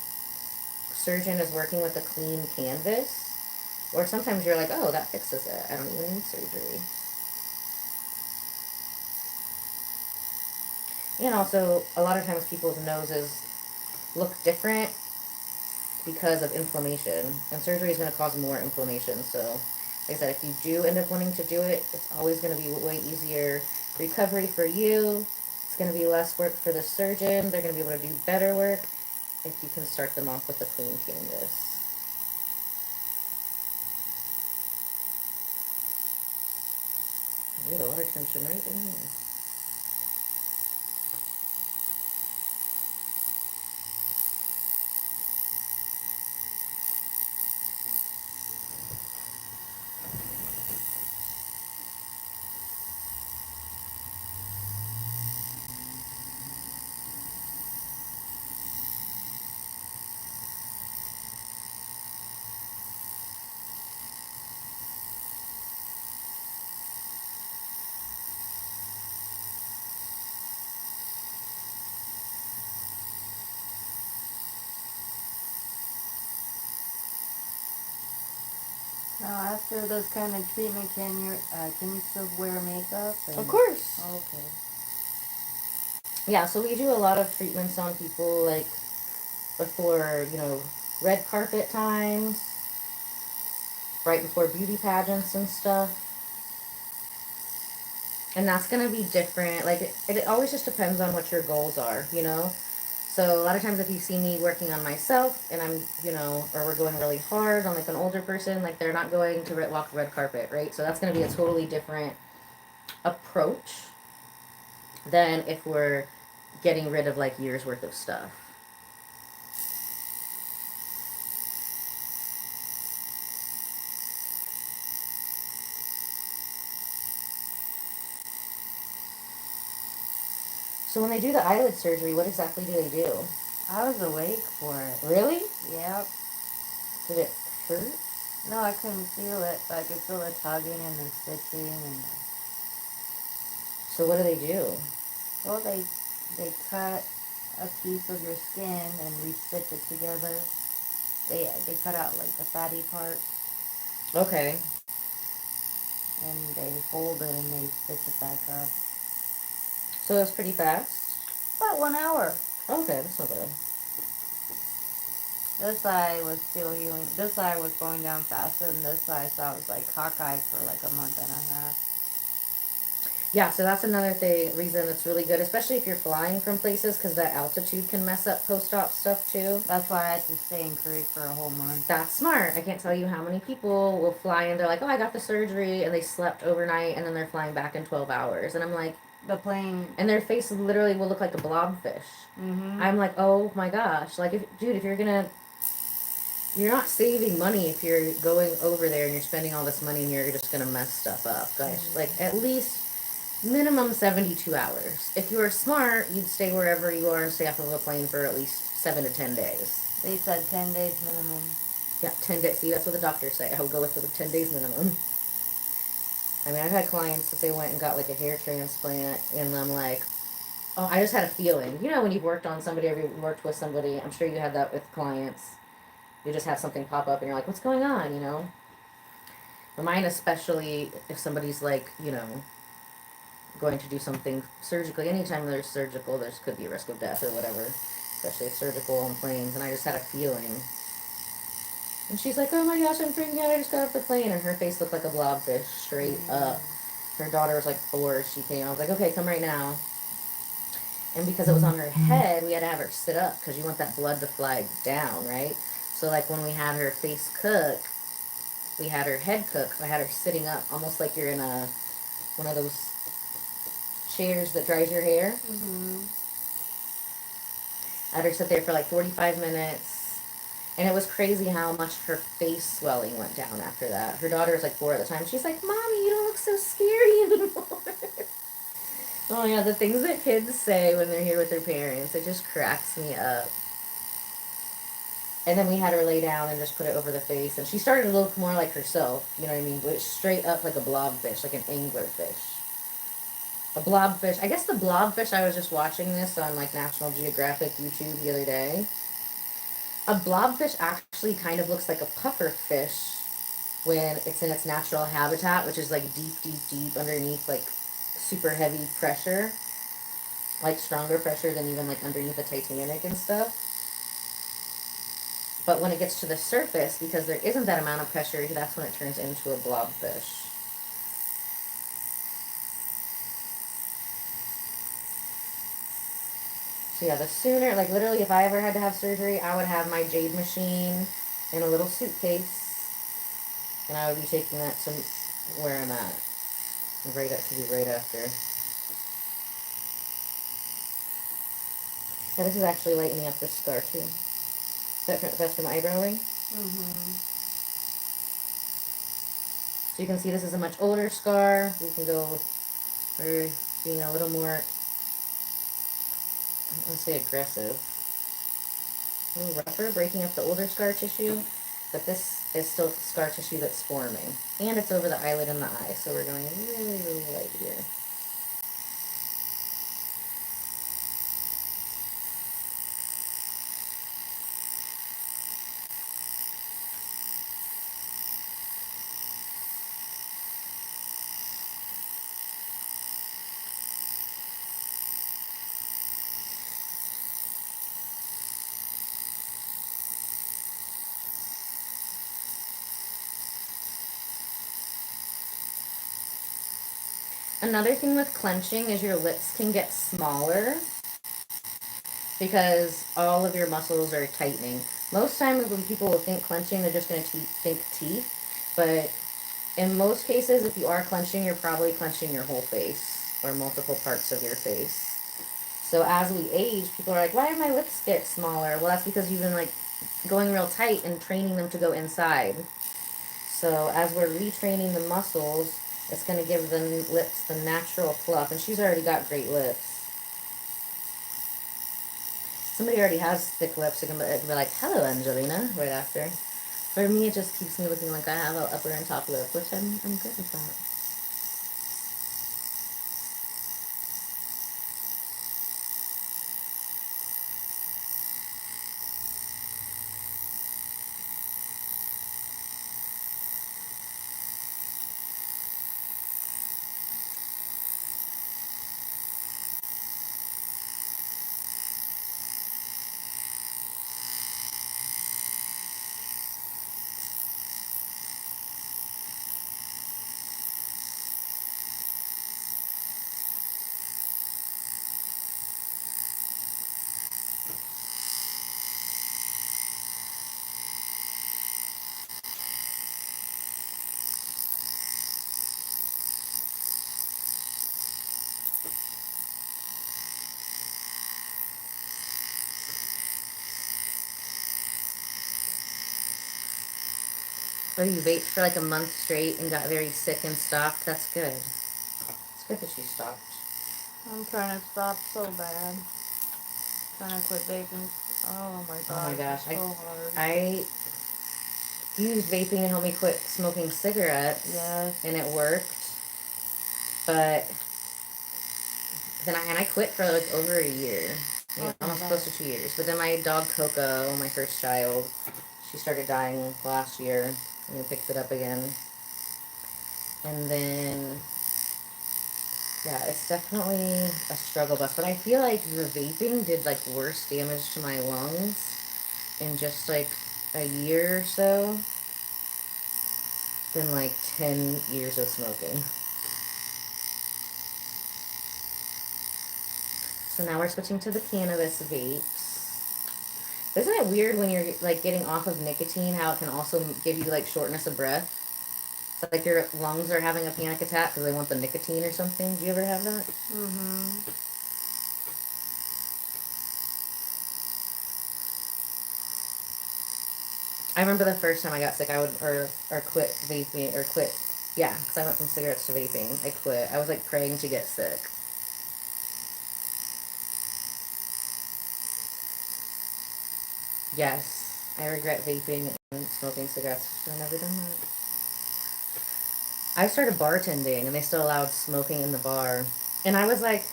surgeon is working with a clean canvas, or sometimes you're like, oh, that fixes it. I don't even need surgery. And also, a lot of times people's noses look different because of inflammation, and surgery is going to cause more inflammation. So, like I said, if you do end up wanting to do it, it's always going to be way easier recovery for you. It's going to be less work for the surgeon. They're going to be able to do better work if you can start them off with a clean canvas. You get a lot of tension right in there. Now, after this kind of treatment, can you still wear makeup? Of course. Oh, okay. Yeah, so we do a lot of treatments on people, like, before, red carpet times, right before beauty pageants and stuff. And that's going to be different. Like, it always just depends on what your goals are, So a lot of times if you see me working on myself and I'm, or we're going really hard on like an older person, like they're not going to walk the red carpet, right? So that's going to be a totally different approach than if we're getting rid of like years worth of stuff. So when they do the eyelid surgery, what exactly do they do? I was awake for it. Really? Yep. Did it hurt? No, I couldn't feel it, but I could feel the tugging and the stitching and the... So what do they do? Well, they cut a piece of your skin and re-stitch it together. They cut out like the fatty part. Okay. And they fold it and they stitch it back up. So it was pretty fast? About 1 hour. Okay, that's not bad. This eye was still healing. This eye was going down faster than this eye, so I was like cockeyed for like a month and a half. Yeah, so that's another reason that's really good, especially if you're flying from places, because that altitude can mess up post-op stuff too. That's why I had to stay in Korea for a whole month. That's smart. I can't tell you how many people will fly and they're like, oh, I got the surgery, and they slept overnight, and then they're flying back in 12 hours. And I'm like, The plane. and their face literally will look like a blobfish. Mm-hmm. I'm like, oh my gosh. Like, if you're you're not saving money if you're going over there and you're spending all this money and you're just gonna mess stuff up. Guys, like, at least minimum 72 hours. If you are smart, you'd stay wherever you are and stay off of a plane for at least 7 to 10 days. They said 10 days minimum. Yeah, 10 days. See, that's what the doctors say. I would go with the 10 days minimum. I mean, I've had clients that they went and got like a hair transplant, and I'm like, oh, I just had a feeling. You know, when you've worked on somebody or you've worked with somebody, I'm sure you had that with clients. You just have something pop up and you're like, what's going on, you know? For mine, especially if somebody's like, you know, going to do something surgically. Anytime there's surgical, there could be a risk of death or whatever, especially if surgical on planes. And I just had a feeling. And she's like, oh my gosh, I'm freaking out. I just got off the plane. And her face looked like a blobfish, straight up. Her daughter was like 4. She came. I was like, okay, come right now. And because it was on her head, we had to have her sit up because you want that blood to fly down, right? So like when we had her face cook, we had her head cook. I had her sitting up, almost like you're in one of those chairs that dries your hair. Mm-hmm. I had her sit there for like 45 minutes. And it was crazy how much her face swelling went down after that. Her daughter was like 4 at the time. She's like, Mommy, you don't look so scary anymore. Oh yeah, the things that kids say when they're here with their parents, it just cracks me up. And then we had her lay down and just put it over the face. And she started to look more like herself, you know what I mean? But straight up like a blobfish, like an anglerfish. A blobfish. I guess the blobfish, I was just watching this on like National Geographic YouTube the other day. A blobfish actually kind of looks like a puffer fish when it's in its natural habitat, which is like deep, deep, deep underneath like super heavy pressure. Like stronger pressure than even like underneath the Titanic and stuff. But when it gets to the surface, because there isn't that amount of pressure, that's when it turns into a blobfish. So yeah, the sooner, like literally if I ever had to have surgery, I would have my jade machine in a little suitcase. And I would be taking that to where I'm at. Right up to be right after. Yeah, this is actually lightening up this scar too. That's from eyebrowing. Mm-hmm. So you can see this is a much older scar. We can go for being a little more, let's say, aggressive. A little rougher, breaking up the older scar tissue. But this is still scar tissue that's forming. And it's over the eyelid and the eye. So we're going really, really light here. Another thing with clenching is your lips can get smaller because all of your muscles are tightening. Most times when people will think clenching, they're just going to think teeth. But in most cases, if you are clenching, you're probably clenching your whole face or multiple parts of your face. So as we age, people are like, why do my lips get smaller? Well, that's because you've been like going real tight and training them to go inside. So as we're retraining the muscles, it's going to give the lips the natural fluff. And she's already got great lips. Somebody already has thick lips. They can be like, hello, Angelina, right after. For me, it just keeps me looking like I have an upper and top lip, which I'm good with that. Oh, you vaped for like a month straight and got very sick and stopped? That's good. It's good that you stopped. I'm trying to stop so bad. Trying to quit vaping. Oh my Oh my god, gosh. it's so hard. I used vaping to help me quit smoking cigarettes. Yes. And it worked. But then I quit for like over a year. Oh my Almost god. close to 2 years. But then my dog Coco, my first child, she started dying last year. And we picked it up again. And then, yeah, it's definitely a struggle bus. But I feel like the vaping did like worse damage to my lungs in just like a year or so than like 10 years of smoking. So now we're switching to the cannabis vapes. Isn't it weird when you're like getting off of nicotine how it can also give you like shortness of breath? Like your lungs are having a panic attack because they want the nicotine or something. Do you ever have that? Mm-hmm. I remember the first time I got sick, I would or quit vaping or quit. Yeah, because I went from cigarettes to vaping. I quit. I was like praying to get sick. Yes, I regret vaping and smoking cigarettes. Should have never done that. I started bartending, and they still allowed smoking in the bar. And I was like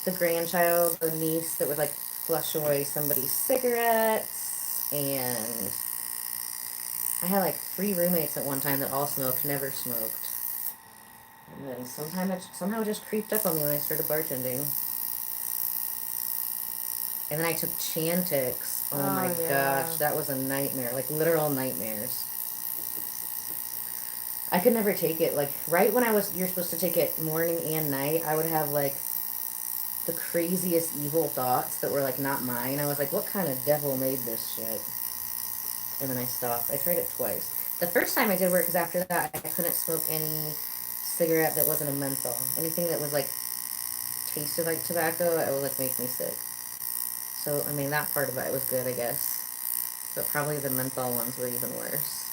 the grandchild, the niece that would like flush away somebody's cigarettes. And I had like 3 roommates at one time that all smoked, never smoked. And then somehow it just creeped up on me when I started bartending. And then I took Chantix. Oh my yeah. gosh, that was a nightmare, like literal nightmares. I could never take it. Like right when you're supposed to take it morning and night, I would have like the craziest evil thoughts that were like not mine. I was like, what kind of devil made this shit? And then I stopped. I tried it twice. The first time I did work because after that I couldn't smoke any cigarette that wasn't a menthol. Anything that was like tasted like tobacco, it would like make me sick. So I mean that part of it was good, I guess. But probably the menthol ones were even worse.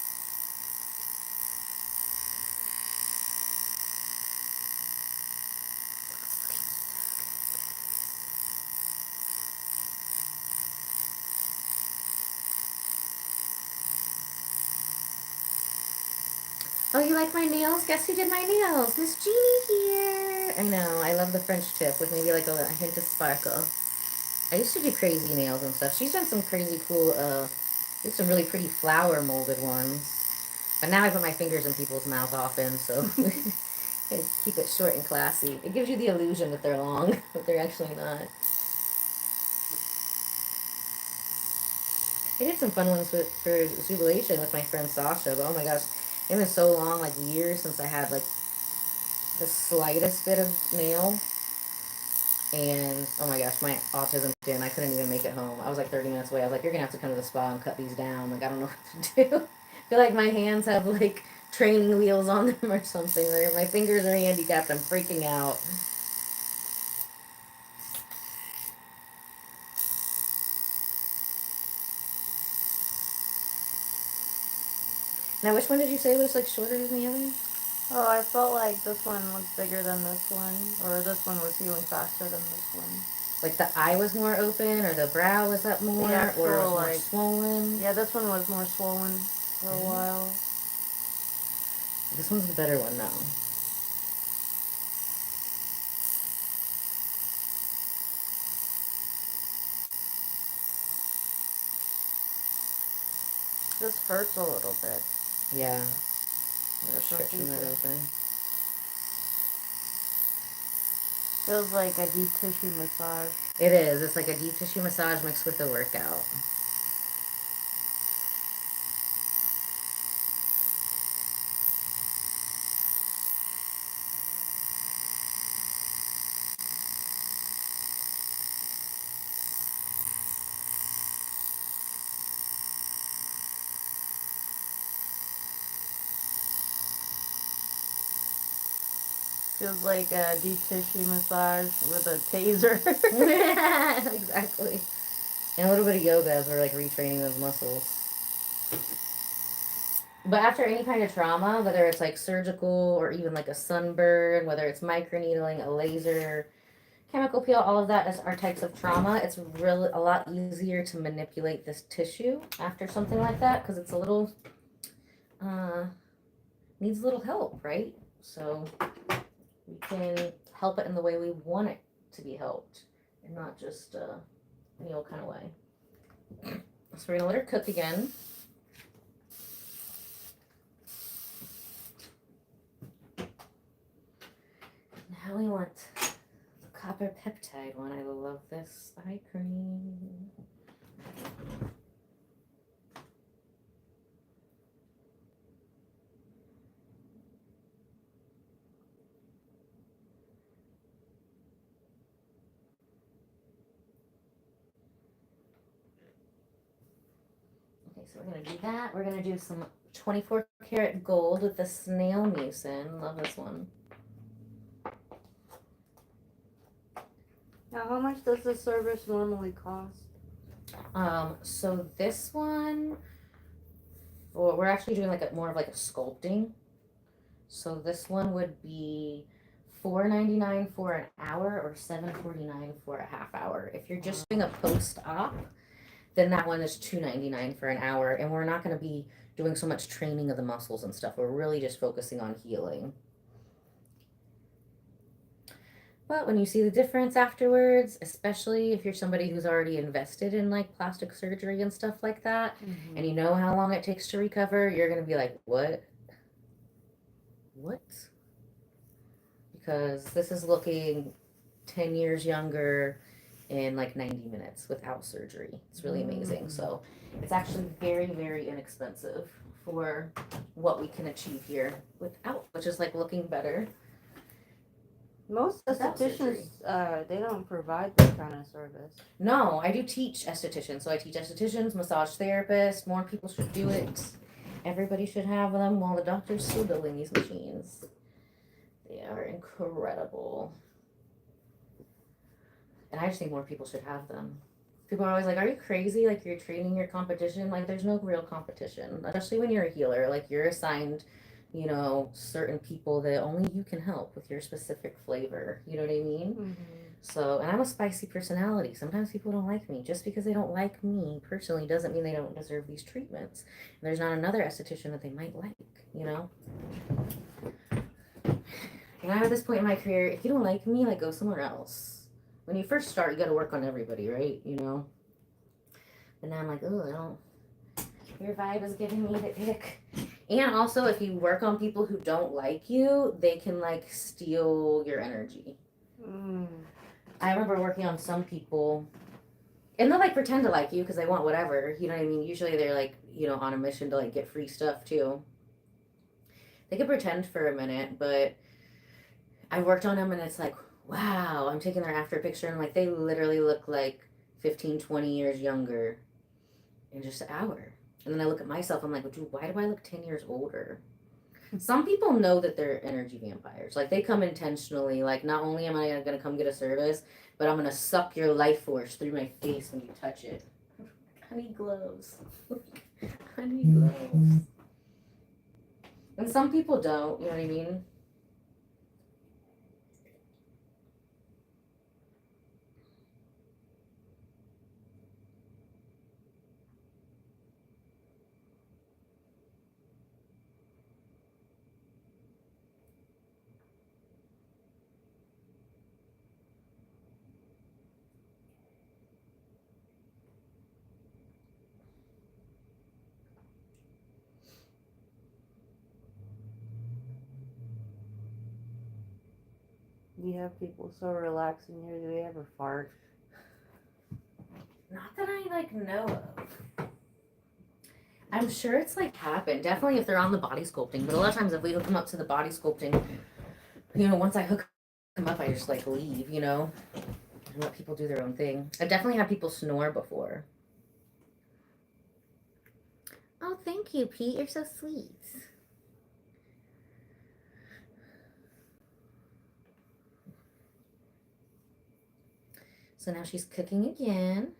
Oh, you like my nails? Guess who did my nails? Miss Jeannie here. I know. I love the French tip with maybe like a hint of sparkle. I used to do crazy nails and stuff. She's done some crazy cool, there's some really pretty flower molded ones. But now I put my fingers in people's mouth often, so I keep it short and classy. It gives you the illusion that they're long, but they're actually not. I did some fun ones for Jubilation with my friend Sasha, but oh my gosh, it was so long, like years since I had like the slightest bit of nail. And oh my gosh, my autism kicked in. I couldn't even make it home. I was like 30 minutes away. I was like, you're gonna have to come to the spa and cut these down. Like, I don't know what to do. I feel like my hands have like training wheels on them or something. Or my fingers are handicapped. I'm freaking out. Now, which one did you say was like shorter than the other? Oh, I felt like this one looked bigger than this one, or this one was healing faster than this one. Like the eye was more open, or the brow was up more, actual, or it was more like, swollen. Yeah, this one was more swollen for a while. This one's the better one now. This hurts a little bit. Yeah. That's Stretching that open. Feels like a deep tissue massage. It is. It's like a deep tissue massage mixed with a workout. Feels like a deep tissue massage with a taser. Exactly. And a little bit of yoga as we're like retraining those muscles. But after any kind of trauma, whether it's like surgical or even like a sunburn, whether it's microneedling, a laser, chemical peel, all of that are types of trauma. It's really a lot easier to manipulate this tissue after something like that because it's a little uh, needs a little help, right? So we can help it in the way we want it to be helped, and not just any old kind of way. So we're gonna let her cook again. Now we want the copper peptide one. I love this eye cream. Okay, so we're gonna do that. We're gonna do some 24 karat gold with the snail mucin. Love this one. Now, how much does this service normally cost? So this one, or we're actually doing like more of like a sculpting. So this one would be $4.99 for an hour or $7.49 for a half hour. If you're just doing a post-op, then that one is $2.99 for an hour, and we're not going to be doing so much training of the muscles and stuff. We're really just focusing on healing. But when you see the difference afterwards, especially if you're somebody who's already invested in like plastic surgery and stuff like that, and you know how long it takes to recover, you're going to be like, what? What? Because this is looking 10 years younger in like 90 minutes without surgery. It's really amazing. So it's actually very, very inexpensive for what we can achieve here without, which is like looking better. Most Without estheticians, they don't provide this kind of service. No, I do teach estheticians. So I teach estheticians, massage therapists. More people should do it. Everybody should have them while the doctor's still building these machines. They are incredible. And I just think more people should have them. People are always like, are you crazy? Like, you're training your competition? Like, there's no real competition, especially when you're a healer. Like, you're assigned, you know, certain people that only you can help with your specific flavor. You know what I mean? Mm-hmm. So, and I'm a spicy personality. Sometimes people don't like me. Just because they don't like me personally doesn't mean they don't deserve these treatments. And there's not another esthetician that they might like, you know? And I'm at this point in my career, if you don't like me, like, go somewhere else. When you first start, you got to work on everybody, right? You know? And now I'm like, oh, I don't. Your vibe is giving me the ick. And also, if you work on people who don't like you, they can, like, steal your energy. I remember working on some people, and they'll, like, pretend to like you because they want whatever. You know what I mean? Usually they're, like, you know, on a mission to, like, get free stuff, too. They can pretend for a minute, but I worked on them, and it's like, wow, I'm taking their after picture, and like they literally look like 15, 20 years younger in just an hour. And then I look at myself, I'm like, why do I look 10 years older? Some people know that they're energy vampires. Like, they come intentionally, like, not only am I going to come get a service, but I'm going to suck your life force through my face when you touch it. Honey gloves. Honey gloves. And some people don't, you know what I mean? You have people so relaxing here. Do they ever fart? Not that I, like, know of. I'm sure it's, like, happened. Definitely if they're on the body sculpting. But a lot of times if we hook them up to the body sculpting, you know, once I hook them up, I just, like, leave, you know? And let people do their own thing. I've definitely had people snore before. Oh, thank you, Pete. You're so sweet. So now she's cooking again.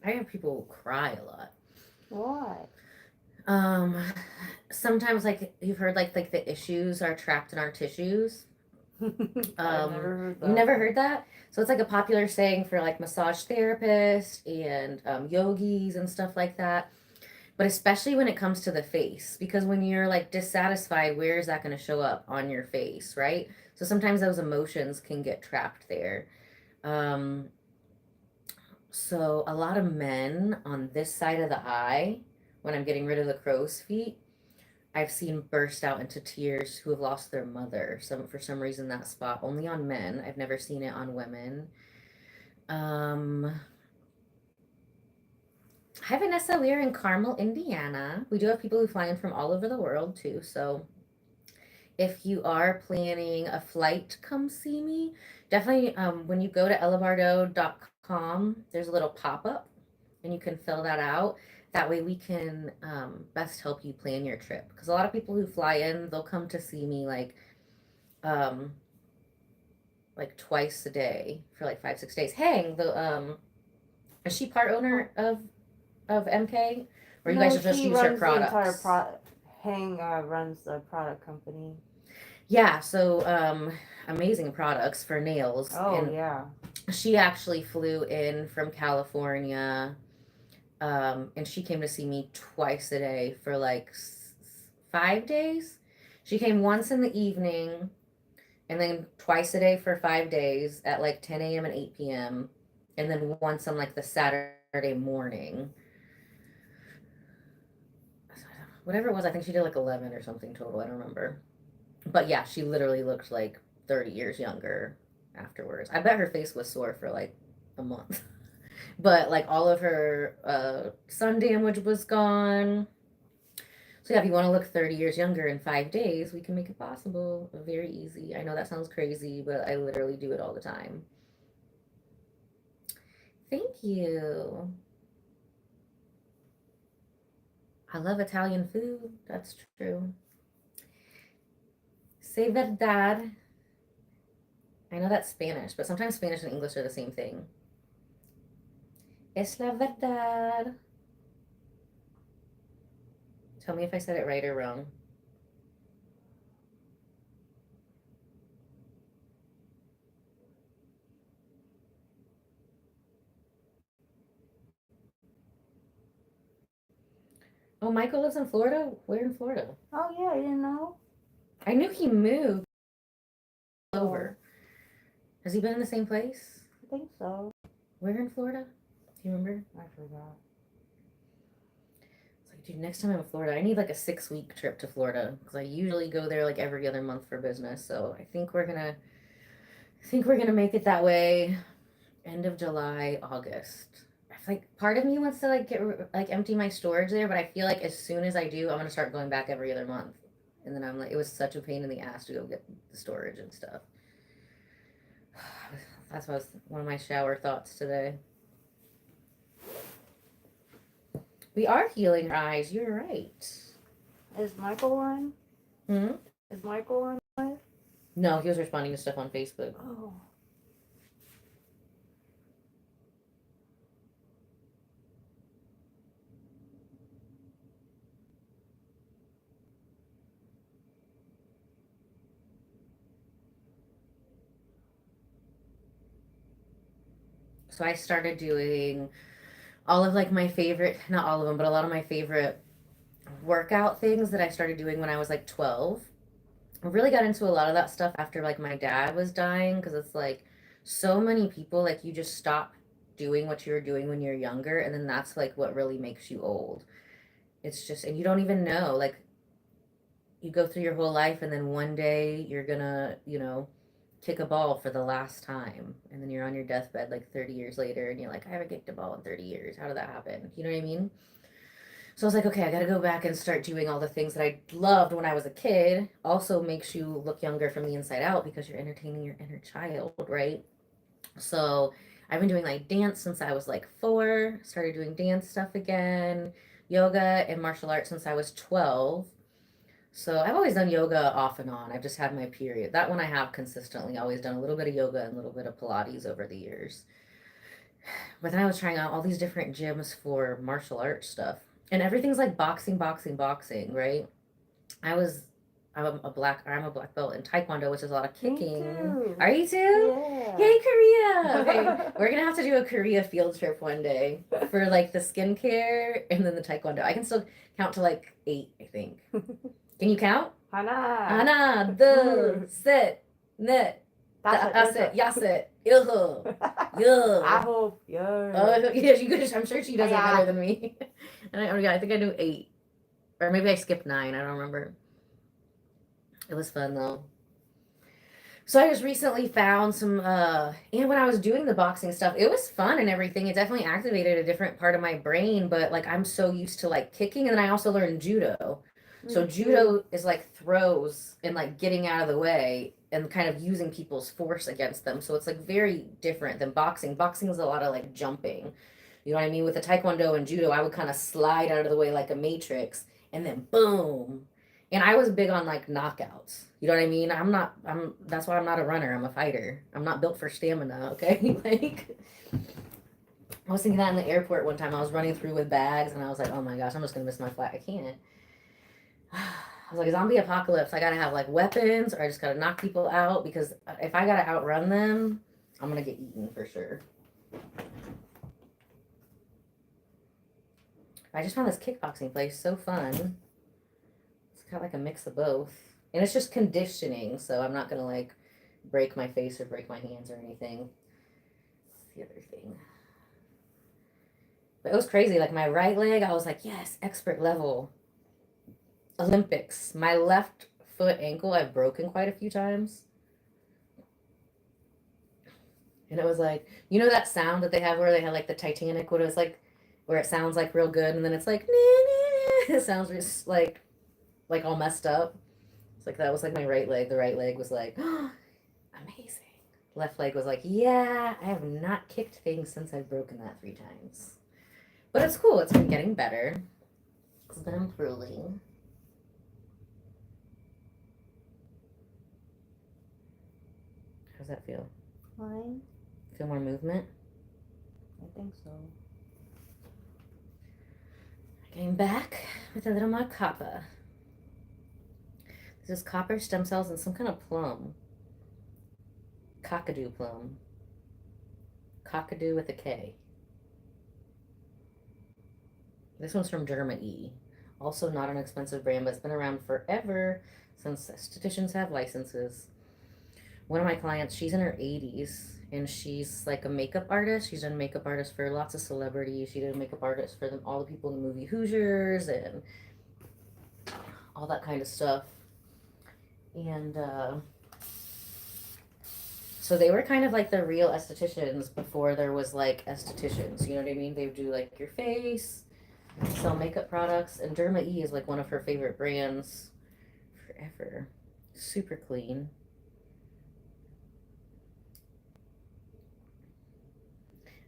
I have people cry a lot. Why? Um, Sometimes like you've heard like the issues are trapped in our tissues. I've never heard You that. never heard that? So it's like a popular saying for like massage therapists and yogis and stuff like that. But especially when it comes to the face, because when you're like dissatisfied, where is that going to show up on your face, right? So sometimes those emotions can get trapped there. Um, so a lot of men on this side of the eye, when I'm getting rid of the crow's feet, I've seen burst out into tears who have lost their mother. Some for some reason that spot only on men. I've never seen it on women. Um, Hi Vanessa, we are in Carmel, Indiana. We do have people who fly in from all over the world too. So if you are planning a flight, come see me. Definitely, when you go to ellabardo.com, there's a little pop up and you can fill that out. That way we can best help you plan your trip. Because a lot of people who fly in, they'll come to see me um, like twice a day for like 5, 6 days. Hey, is she part owner of MK? Or you guys No, will just she use her runs the entire products? product. Hang runs the product company. Yeah, so amazing products for nails. Oh And yeah. she actually flew in from California, and she came to see me twice a day for like 5 days. She came once in the evening, and then twice a day for 5 days at like 10 a.m. and 8 p.m., and then once on like the Saturday morning. Whatever it was, I think she did like 11 or something total. I don't remember. But yeah, she literally looked like 30 years younger afterwards. I bet her face was sore for like a month. But like all of her sun damage was gone. So yeah, if you want to look 30 years younger in 5 days, we can make it possible. Very easy. I know that sounds crazy, but I literally do it all the time. Thank you. I love Italian food. That's true. Say verdad. I know that's Spanish, but sometimes Spanish and English are the same thing. Es la verdad. Tell me if I said it right or wrong. Oh, Michael lives in Florida? Where in Florida? Oh yeah, I didn't know. I knew he moved Oh, over. Has he been in the same place? I think so. Where in Florida? Do you remember? I forgot. It's like, dude, next time I'm in Florida, I need like a 6 week trip to Florida because I usually go there like every other month for business. So I think we're gonna make it that way. End of July, August. I feel like part of me wants to like like empty my storage there, but I feel like as soon as I do, I'm gonna start going back every other month. And then I'm like, it was such a pain in the ass to go get the storage and stuff. That's what was one of my shower thoughts today. We are healing our eyes. You're right. Is Michael on? Hmm? Is Michael on live? No, he was responding to stuff on Facebook. Oh. So I started doing all of like my favorite, not all of them, but a lot of my favorite workout things that I started doing when I was like 12. I really got into a lot of that stuff after like my dad was dying because it's like so many people like you just stop doing what you were doing when you're younger and then that's like what really makes you old. It's just and you don't even know like you go through your whole life and then one day you're gonna, kick a ball for the last time and then you're on your deathbed like 30 years later and you're like I haven't kicked a ball in 30 years. How did that happen? You know what I mean? So I was like, okay, I got to go back and start doing all the things that I loved when I was a kid. Also makes you look younger from the inside out because you're entertaining your inner child, right? So I've been doing like dance since I was like 4, started doing dance stuff again, yoga and martial arts since I was 12. So I've always done yoga off and on. I've just had my period. That one I have consistently always done a little bit of yoga and a little bit of Pilates over the years. But then I was trying out all these different gyms for martial arts stuff. And everything's like boxing, boxing, boxing, right? I was I'm a black belt in Taekwondo, which is a lot of Me kicking. too. Are you too? Yeah. Yay, Korea! Okay, we're gonna have to do a Korea field trip one day for like the skincare and then the Taekwondo. I can still count to like 8, I think. Can you count? Hana. Hana, the, set, net, aset, yaset, ilho, I yo. hope. Yeah. Oh, yeah, she could. I'm sure she does it Yeah. better than me. And I think I do 8, or maybe I skipped 9. I don't remember. It was fun though. So I just recently found some and when I was doing the boxing stuff, it was fun and everything. It definitely activated a different part of my brain, but like I'm so used to like kicking, and then I also learned judo. So judo is like throws and like getting out of the way and kind of using people's force against them. So it's like very different than boxing. Boxing is a lot of like jumping. You know what I mean? With the taekwondo and judo, I would kind of slide out of the way like a matrix and then boom. And I was big on like knockouts. You know what I mean? I'm that's why I'm not a runner. I'm a fighter. I'm not built for stamina, okay? Like I was thinking that in the airport one time. I was running through with bags and I was like, "Oh my gosh, I'm just going to miss my flight. I can't." I was like, "Zombie apocalypse. I got to have like weapons or I just got to knock people out because if I got to outrun them, I'm going to get eaten for sure." I just found this kickboxing place so fun. Got like a mix of both. And it's just conditioning, so I'm not gonna like break my face or break my hands or anything. That's the other thing. But it was crazy. Like my right leg, I was like, yes, expert level. Olympics. My left foot ankle, I've broken quite a few times. And it was like, you know that sound that they have where they had like the Titanic, what it was like, where it sounds like real good, and then it's like, nah, nah, nah. It sounds just like all messed up. It's like that was like my right leg. The right leg was like, oh, amazing. Left leg was like, yeah, I have not kicked things since I've broken that 3 times. But it's cool. It's been getting better. It's been improving. How's that feel? Fine. Feel more movement? I think so. Getting back with a little more copper. This is copper, stem cells, and some kind of plum. Cockadoo plum. Cockadoo with a K. This one's from Derma E. Also not an expensive brand, but it's been around forever since estheticians have licenses. One of my clients, she's in her 80s, and she's like a makeup artist. She's done makeup artist for lots of celebrities. She did a makeup artist for all the people in the movie Hoosiers and all that kind of stuff. And so they were kind of like the real estheticians before there was like estheticians. You know what I mean? They would do like your face, sell makeup products, and Derma E is like one of her favorite brands forever. Super clean.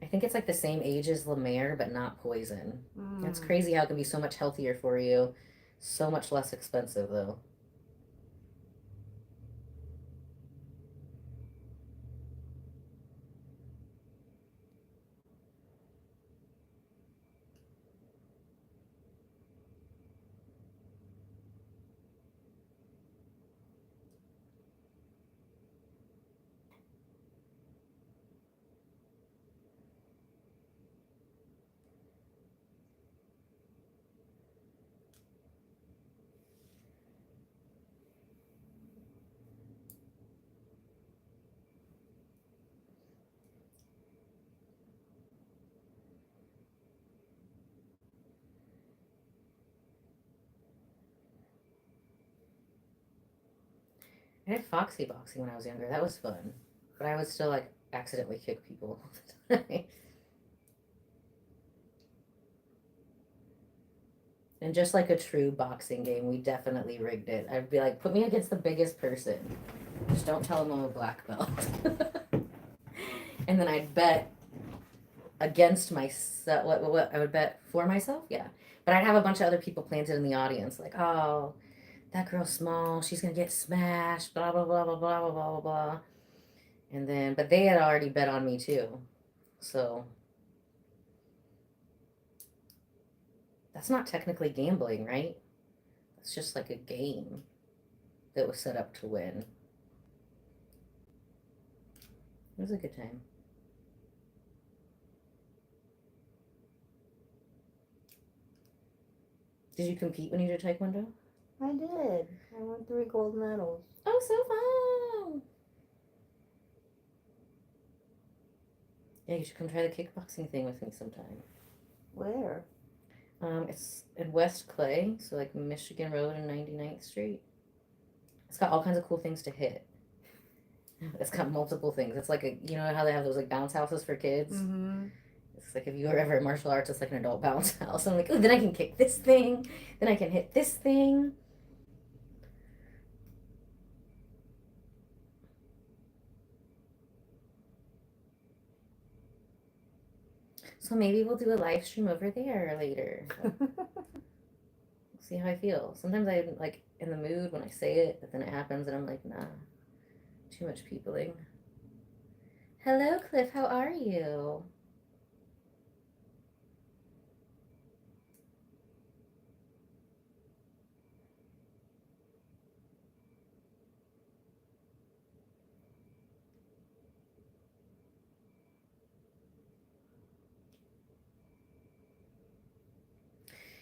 I think it's like the same age as La Mer, but not poison. It's crazy how it can be so much healthier for you. So much less expensive though. I had foxy boxing when I was younger. That was fun. But I would still like accidentally kick people all the time. And just like a true boxing game, we definitely rigged it. I'd be like, put me against the biggest person. Just don't tell them I'm a black belt. And then I'd bet against myself. What I would bet for myself? Yeah. But I'd have a bunch of other people planted in the audience, like, oh, that girl's small. She's going to get smashed, blah, blah, blah, blah, blah, blah, blah, blah. And then, but they had already bet on me too. So That's not technically gambling, right? It's just like a game that was set up to win. It was a good time. Did you compete when you did Taekwondo? I did. I won 3 gold medals. Oh, so fun! Yeah, you should come try the kickboxing thing with me sometime. Where? It's in West Clay, so like Michigan Road and 99th Street. It's got all kinds of cool things to hit. It's got multiple things. It's like you know how they have those like bounce houses for kids? Mm-hmm. It's like if you were ever in martial arts, it's like an adult bounce house. I'm like, oh, then I can kick this thing, then I can hit this thing. So maybe we'll do a live stream over there later. See how I feel. Sometimes I'm like in the mood when I say it, but then it happens and I'm like, nah, too much peopling. Hello, Cliff. How are you?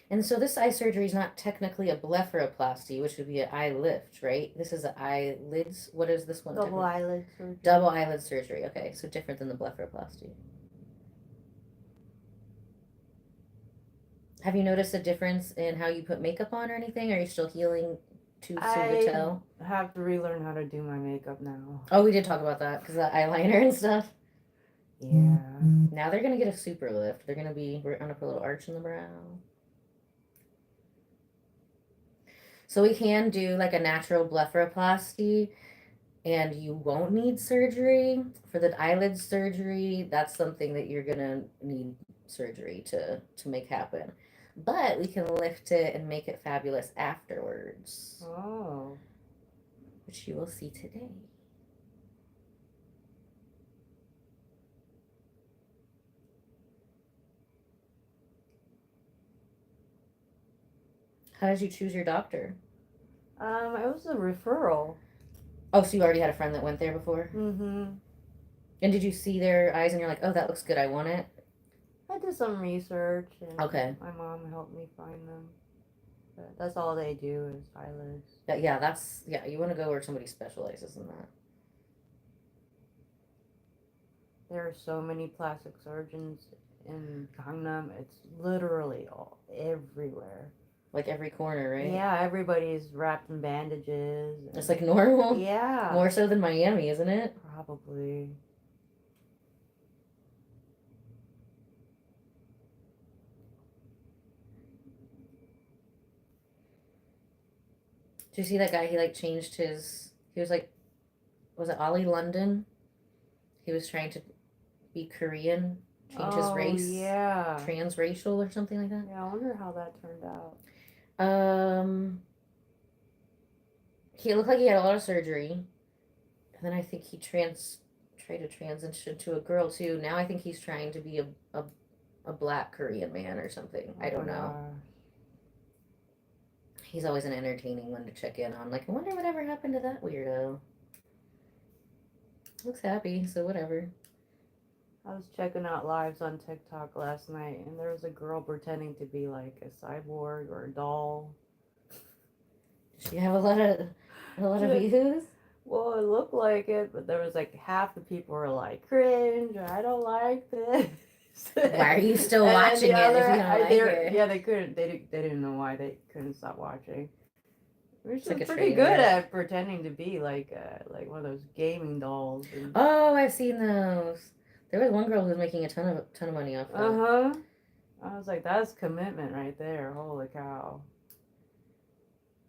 And so this eye surgery is not technically a blepharoplasty, which would be an eye lift, right? This is an eyelids. What is this one? Double eyelid surgery. Double eyelid surgery. Okay, so different than the blepharoplasty. Have you noticed a difference in how you put makeup on or anything? Are you still healing too soon to tell? I have to relearn how to do my makeup now. Oh, we did talk about that because the eyeliner and stuff. Yeah. Now they're gonna get a super lift. We're gonna put a little arch in the brow. So we can do like a natural blepharoplasty and you won't need surgery. For the eyelid surgery, that's something that you're gonna need surgery to make happen. But we can lift it and make it fabulous afterwards. Oh. Which you will see today. How did you choose your doctor? It was a referral. Oh, so you already had a friend that went there before? Mm-hmm. And did you see their eyes and you're like, oh, that looks good, I want it? I did some research and Okay. my mom helped me find them. But that's all they do is eyelids. Yeah, you want to go where somebody specializes in that. There are so many plastic surgeons in Gangnam. It's literally everywhere. Like every corner, right? Yeah, everybody's wrapped in bandages. It's like normal. Yeah. More so than Miami, isn't it? Probably. Did you see that guy? He like changed his. He was like, was it Ollie London? He was trying to be Korean, change his race. Yeah. Transracial or something like that. Yeah, I wonder how that turned out. He looked like he had a lot of surgery, and then I think he tried to transition to a girl too. Now I think he's trying to be a black Korean man or something. I don't know. He's always an entertaining one to check in on. Like, I wonder whatever happened to that weirdo. Looks happy, so whatever. I was checking out lives on TikTok last night, and there was a girl pretending to be like a cyborg or a doll. Does she have a lot of views? Well, it looked like it, but there was like half the people were like, cringe, I don't like this. Why are you still watching it if you don't like it? Yeah, they couldn't. They didn't know why they couldn't stop watching. Which like is a pretty trainer. good at pretending to be like one of those gaming dolls. Oh, I've seen those. There was one girl who was making a ton of money off that. I was like, that's commitment right there. Holy cow.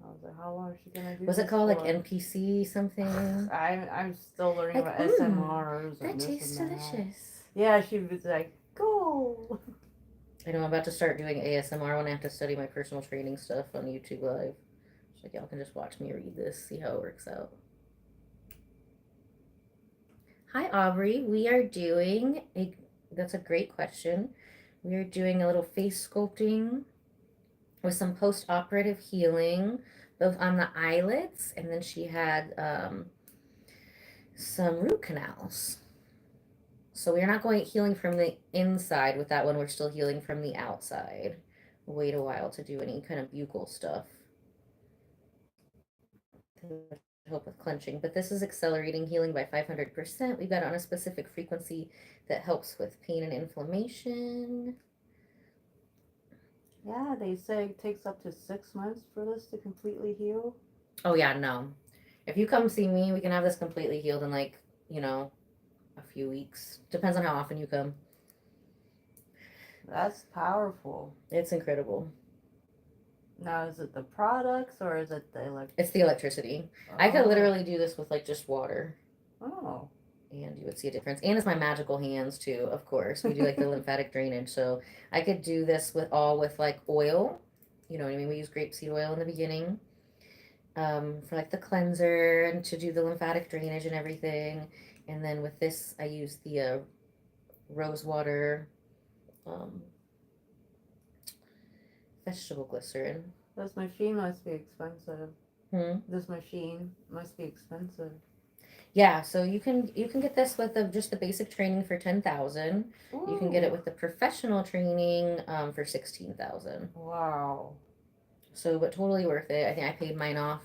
I was like, how long is she gonna do Was this it called for? like NPC something? I'm still learning Like, about SMRs. That and this tastes and that. delicious. Yeah, she was like, go. I know I'm about to start doing ASMR when I have to study my personal training stuff on YouTube Live. It's like y'all can just watch me read this, see how it works out. Hi Aubrey, we are doing that's a great question. We are doing a little face sculpting with some post-operative healing, both on the eyelids, and then she had some root canals. So we're not going healing from the inside with that one. We're still healing from the outside. Wait a while to do any kind of buccal stuff. Help with clenching, but this is accelerating healing by 500%. We've got it on a specific frequency that helps with pain and inflammation. Yeah, they say it takes up to 6 months for this to completely heal. Oh yeah, no. If you come see me, we can have this completely healed in like, a few weeks. Depends on how often you come. That's powerful. It's incredible. Now, is it the products or is it the electricity? It's the electricity. I could literally do this with like just water. Oh. And you would see a difference. And it's my magical hands too, of course. We do like the lymphatic drainage. So I could do this with like oil. You know what I mean? We use grapeseed oil in the beginning for like the cleanser and to do the lymphatic drainage and everything. And then with this, I use the rose water vegetable glycerin. This machine must be expensive. This machine must be expensive. Yeah, so you can get this with just the basic training for 10,000. You can get it with the professional training for 16,000. Wow. So, but totally worth it. I think I paid mine off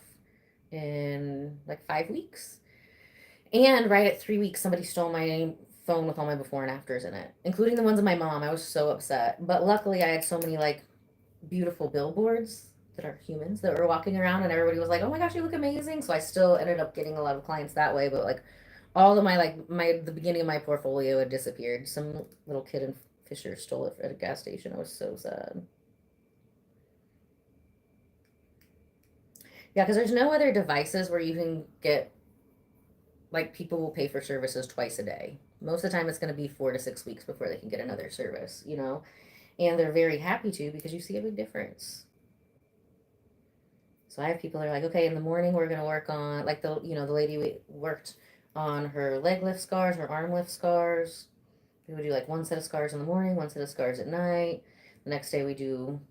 in like 5 weeks. And right at 3 weeks, somebody stole my phone with all my before and afters in it, including the ones of my mom. I was so upset. But luckily, I had so many like beautiful billboards that are humans that were walking around, and everybody was like, "Oh my gosh, you look amazing!" So I still ended up getting a lot of clients that way. But like all of my the beginning of my portfolio had disappeared. Some little kid in Fisher stole it at a gas station. I was so sad. Yeah, because there's no other devices where you can get, like, people will pay for services twice a day. Most of the time, it's going to be 4 to 6 weeks before they can get another service, and they're very happy to because you see a big difference. So I have people that are like, okay, in the morning we're going to work on, like the lady we worked on her leg lift scars, her arm lift scars. We would do like one set of scars in the morning, one set of scars at night. The next day we do,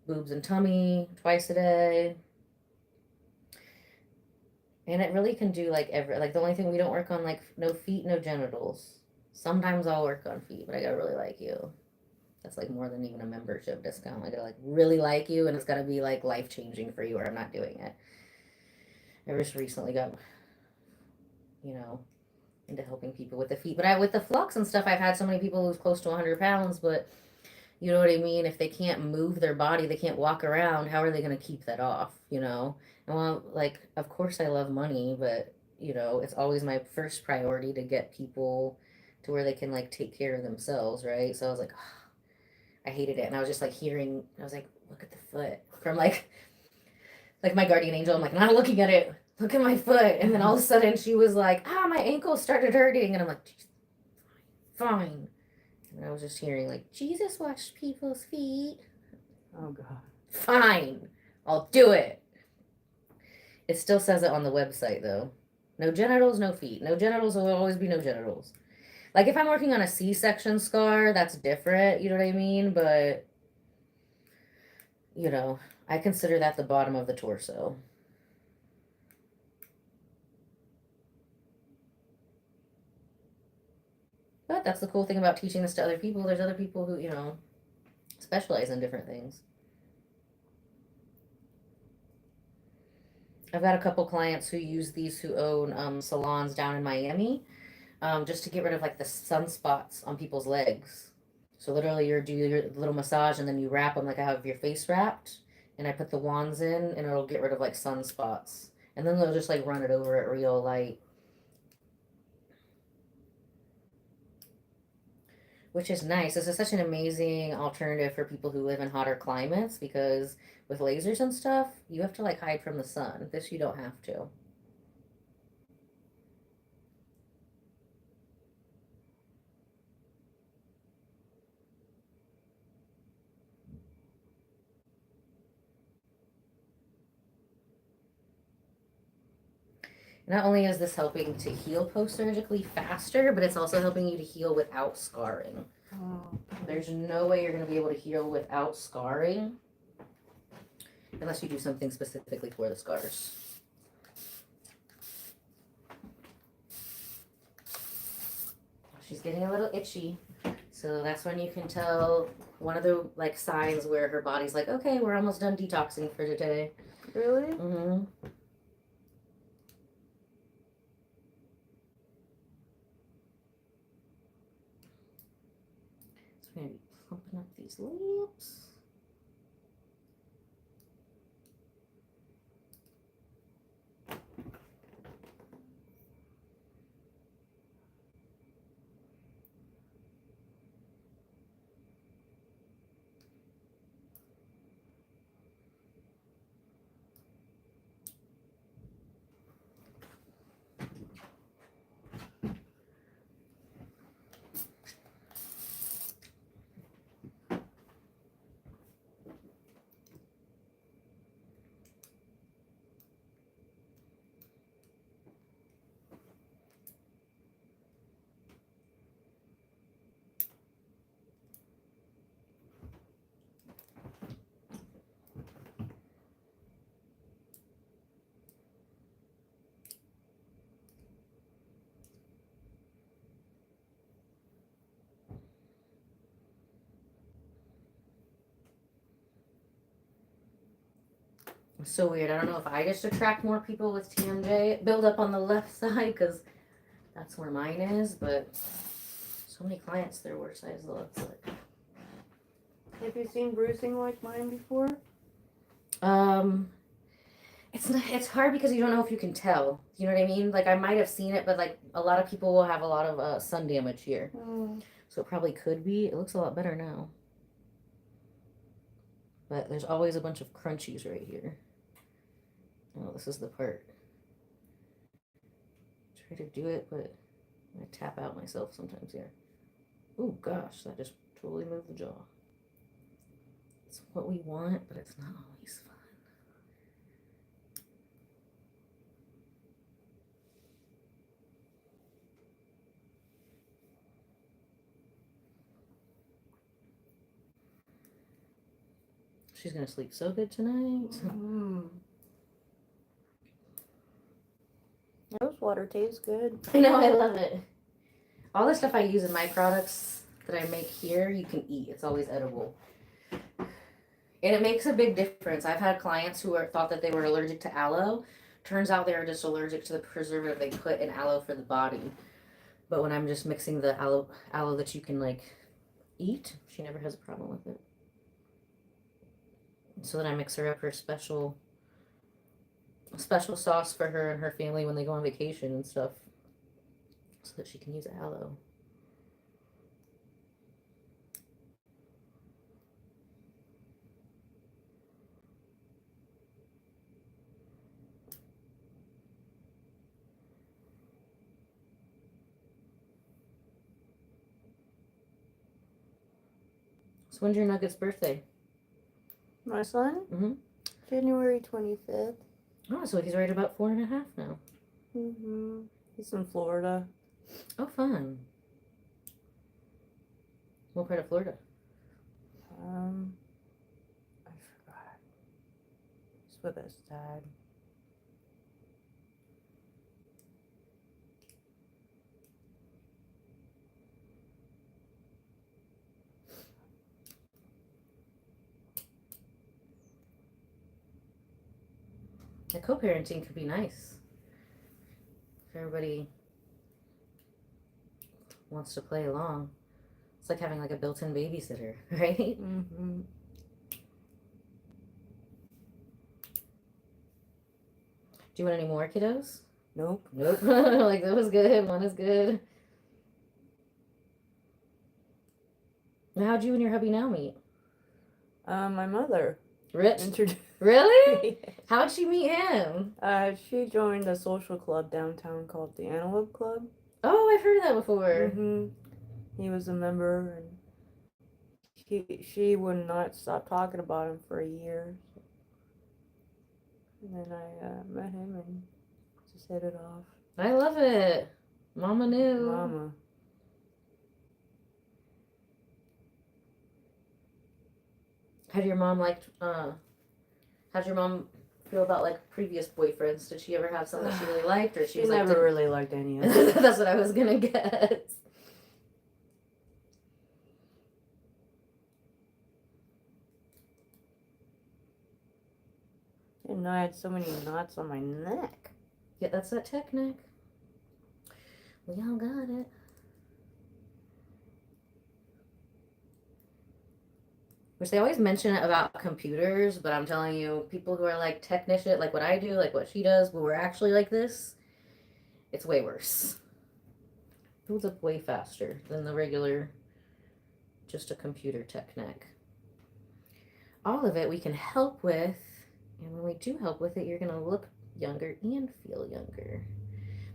boobs and tummy twice a day. And it really can do like the only thing we don't work on, like no feet, no genitals. Sometimes I'll work on feet, but I gotta really like you. That's like more than even a membership discount. I gotta like really like you, and it's gotta be like life changing for you, or I'm not doing it. I just recently got, into helping people with the feet, but with the flux and stuff, I've had so many people lose close to 100 pounds, but you know what I mean? If they can't move their body, they can't walk around, how are they going to keep that off, And well, like, of course I love money, but, it's always my first priority to get people to where they can, like, take care of themselves, right? So I was like, oh, I hated it. And I was just, like, I was like, look at the foot. From, like my guardian angel, I'm like, not looking at it. Look at my foot. And then all of a sudden she was like, my ankle started hurting. And I'm like, fine. And I was just hearing like, Jesus washed people's feet. Oh, God. Fine. I'll do it. It still says it on the website, though. No genitals, no feet. No genitals will always be no genitals. Like, if I'm working on a C-section scar, that's different. You know what I mean? But, I consider that the bottom of the torso. But that's the cool thing about teaching this to other people. There's other people who, specialize in different things. I've got a couple clients who use these who own salons down in Miami, just to get rid of like the sunspots on people's legs. So literally you do your little massage and then you wrap them like I have your face wrapped, and I put the wands in and it'll get rid of like sunspots. And then they'll just like run it over at real light. Which is nice. This is such an amazing alternative for people who live in hotter climates, because with lasers and stuff, you have to like hide from the sun. This you don't have to. Not only is this helping to heal post-surgically faster, but it's also helping you to heal without scarring. Oh. There's no way you're going to be able to heal without scarring. unless you do something specifically for the scars. She's getting a little itchy. So that's when you can tell one of the like signs where her body's like, okay, we're almost done detoxing for today. Really? Mm-hmm. So we're gonna be plumping up these lips. It's so weird. I don't know if I just attract more people with TMJ build up on the left side because that's where mine is, but so many clients, their worst side is the left side. Have you seen bruising like mine before? It's hard because you don't know if you can tell. You know what I mean? Like I might have seen it, but like a lot of people will have a lot of sun damage here. So it probably could be. It looks a lot better now. But there's always a bunch of crunchies right here. Oh, this is the part. Try to do it, but I tap out myself sometimes here. Oh gosh, that just totally moved the jaw. It's what we want, but it's not always fun. She's gonna sleep so good tonight. Rose water tastes good. I know, I love it. All the stuff I use in my products that I make here, you can eat. It's always edible. And it makes a big difference. I've had clients who thought that they were allergic to aloe. Turns out they were just allergic to the preservative they put in aloe for the body. But when I'm just mixing the aloe that you can like eat, she never has a problem with it. So then I mix her up her special sauce for her and her family when they go on vacation and stuff, so that she can use aloe. So when's your Nugget's birthday? My son? Mm-hmm. January 25th. Oh, so he's right about 4.5 now. Mm-hmm. He's in Florida. Oh, fun. What part of Florida? I forgot. He's with his dad. The co-parenting could be nice. If everybody wants to play along. It's like having like a built-in babysitter, right? Mm-hmm. Do you want any more kiddos? Nope. Nope. Like that was good. One is good. How'd you and your hubby now meet? My mother. Really? Yeah. How'd she meet him? She joined a social club downtown called the Antelope Club. Oh, I've heard of that before. Mm-hmm. He was a member, and she would not stop talking about him for a year. And then I met him and just hit it off. I love it. Mama knew. Mama. How did your mom like How'd your mom feel about like previous boyfriends? Did she ever have something that she really liked, or She was never like, really liked any of it. That's what I was gonna guess. Didn't know I had so many knots on my neck. Yeah, that's that technique. We all got it. Which they always mention it about computers, but I'm telling you, people who are like technician, like what I do, like what she does, when we're actually like this, it's way worse. It builds up way faster than the regular, just a computer technique. All of it we can help with, and when we do help with it, you're going to look younger and feel younger.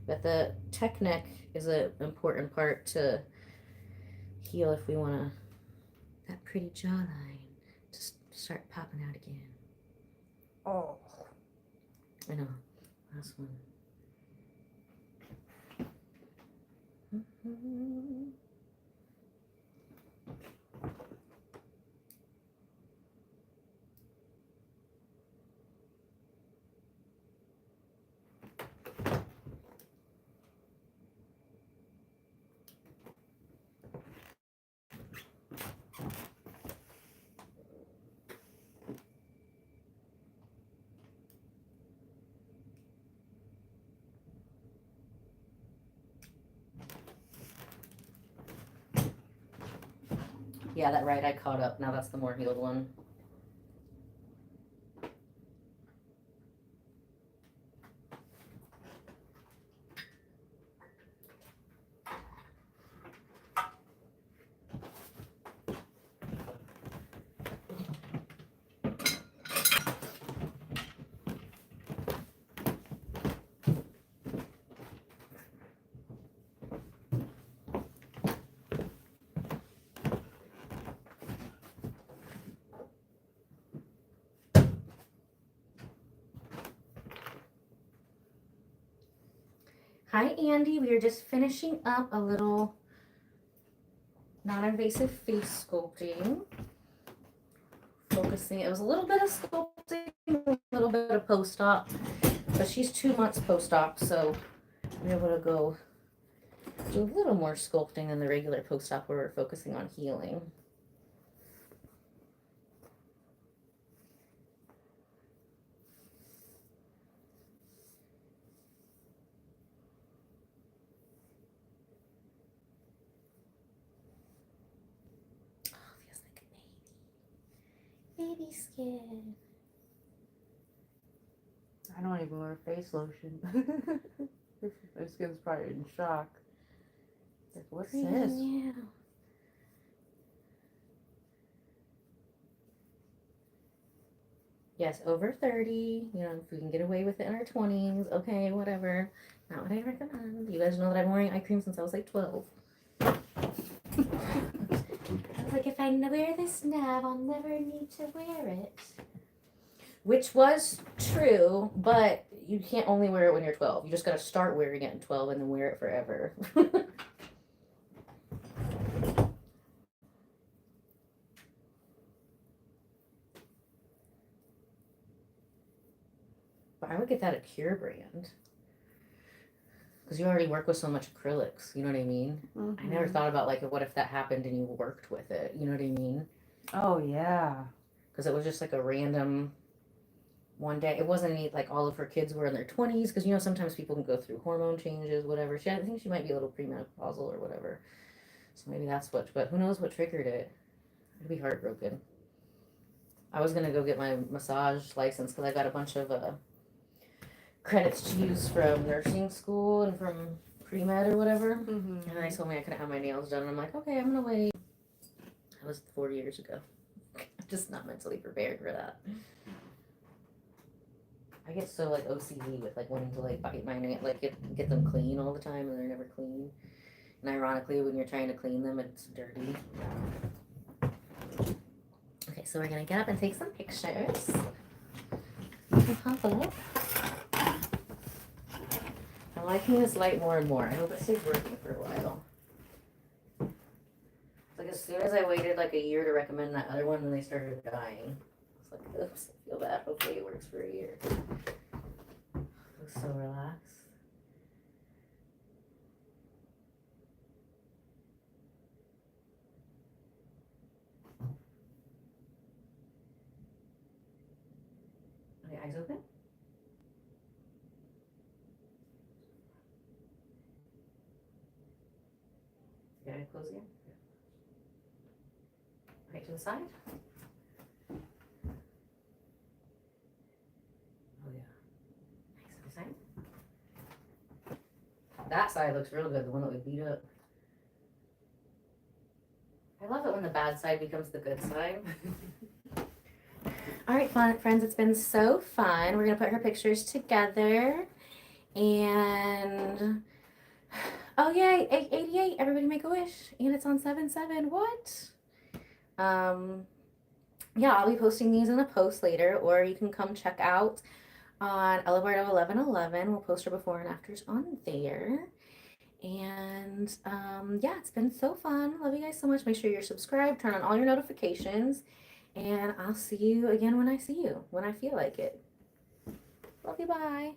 But the technique is an important part to heal if we want to, that pretty jawline, just start popping out again. Oh. I know. Last one. Yeah, that right eye caught up. Now that's the more healed one. Hi, Andy. We are just finishing up a little non-invasive face sculpting. Focusing, it was a little bit of sculpting, a little bit of post-op, but she's 2 months post-op, so we're able to go do a little more sculpting than the regular post-op where we're focusing on healing. Baby skin. I don't even wear face lotion. My skin's probably in shock. Like, what's this? Yeah. Yes, over 30. You know, if we can get away with it in our 20s, okay, whatever. Not what I recommend. You guys know that I've been wearing eye cream since I was like 12. I was like, if I wear this now, I'll never need to wear it. Which was true, but you can't only wear it when you're 12. You just got to start wearing it in 12 and then wear it forever. But I would get that at Cure Brand. Because you already work with so much acrylics, you know what I mean? I never thought about, like, what if that happened and you worked with it, you know what I mean? Oh, yeah. Because it was just like a random one day. It wasn't any, like, all of her kids were in their 20s, because, you know, sometimes people can go through hormone changes, whatever. I think she might be a little premenopausal or whatever. So maybe that's what, but who knows what triggered it. I'd be heartbroken. I was going to go get my massage license because I got a bunch of credits to use from nursing school and from pre-med or whatever. And they told me I couldn't have my nails done. And I'm like, okay, I'm going to wait. That was 4 years ago. I'm just not mentally prepared for that. I get so like OCD with like wanting to like bite my nail, like get them clean all the time, and they're never clean. And ironically, when you're trying to clean them, it's dirty. Okay, so we're gonna get up and take some pictures. Pop up. I'm liking this light more and more. I hope it stays working for a while. Like as soon as I waited like a year to recommend that other one, then they started dying. It's like, oops, I feel bad. Hopefully it works for a year. Looks so relaxed. Okay, eyes open. Okay, close again. Okay, to the side. Oh yeah. Nice. Other side. That side looks real good, the one that we beat up. I love it when the bad side becomes the good side. All right, friends, it's been so fun. We're going to put her pictures together. And, oh yay, 88, everybody make a wish. And it's on 7/7, what? Yeah, I'll be posting these in a post later, or you can come check out on Ella Bardo 1111. We'll post her before and afters on there. And yeah, it's been so fun. Love you guys so much. Make sure you're subscribed, turn on all your notifications, and I'll see you again when I see you, when I feel like it. Love you, bye.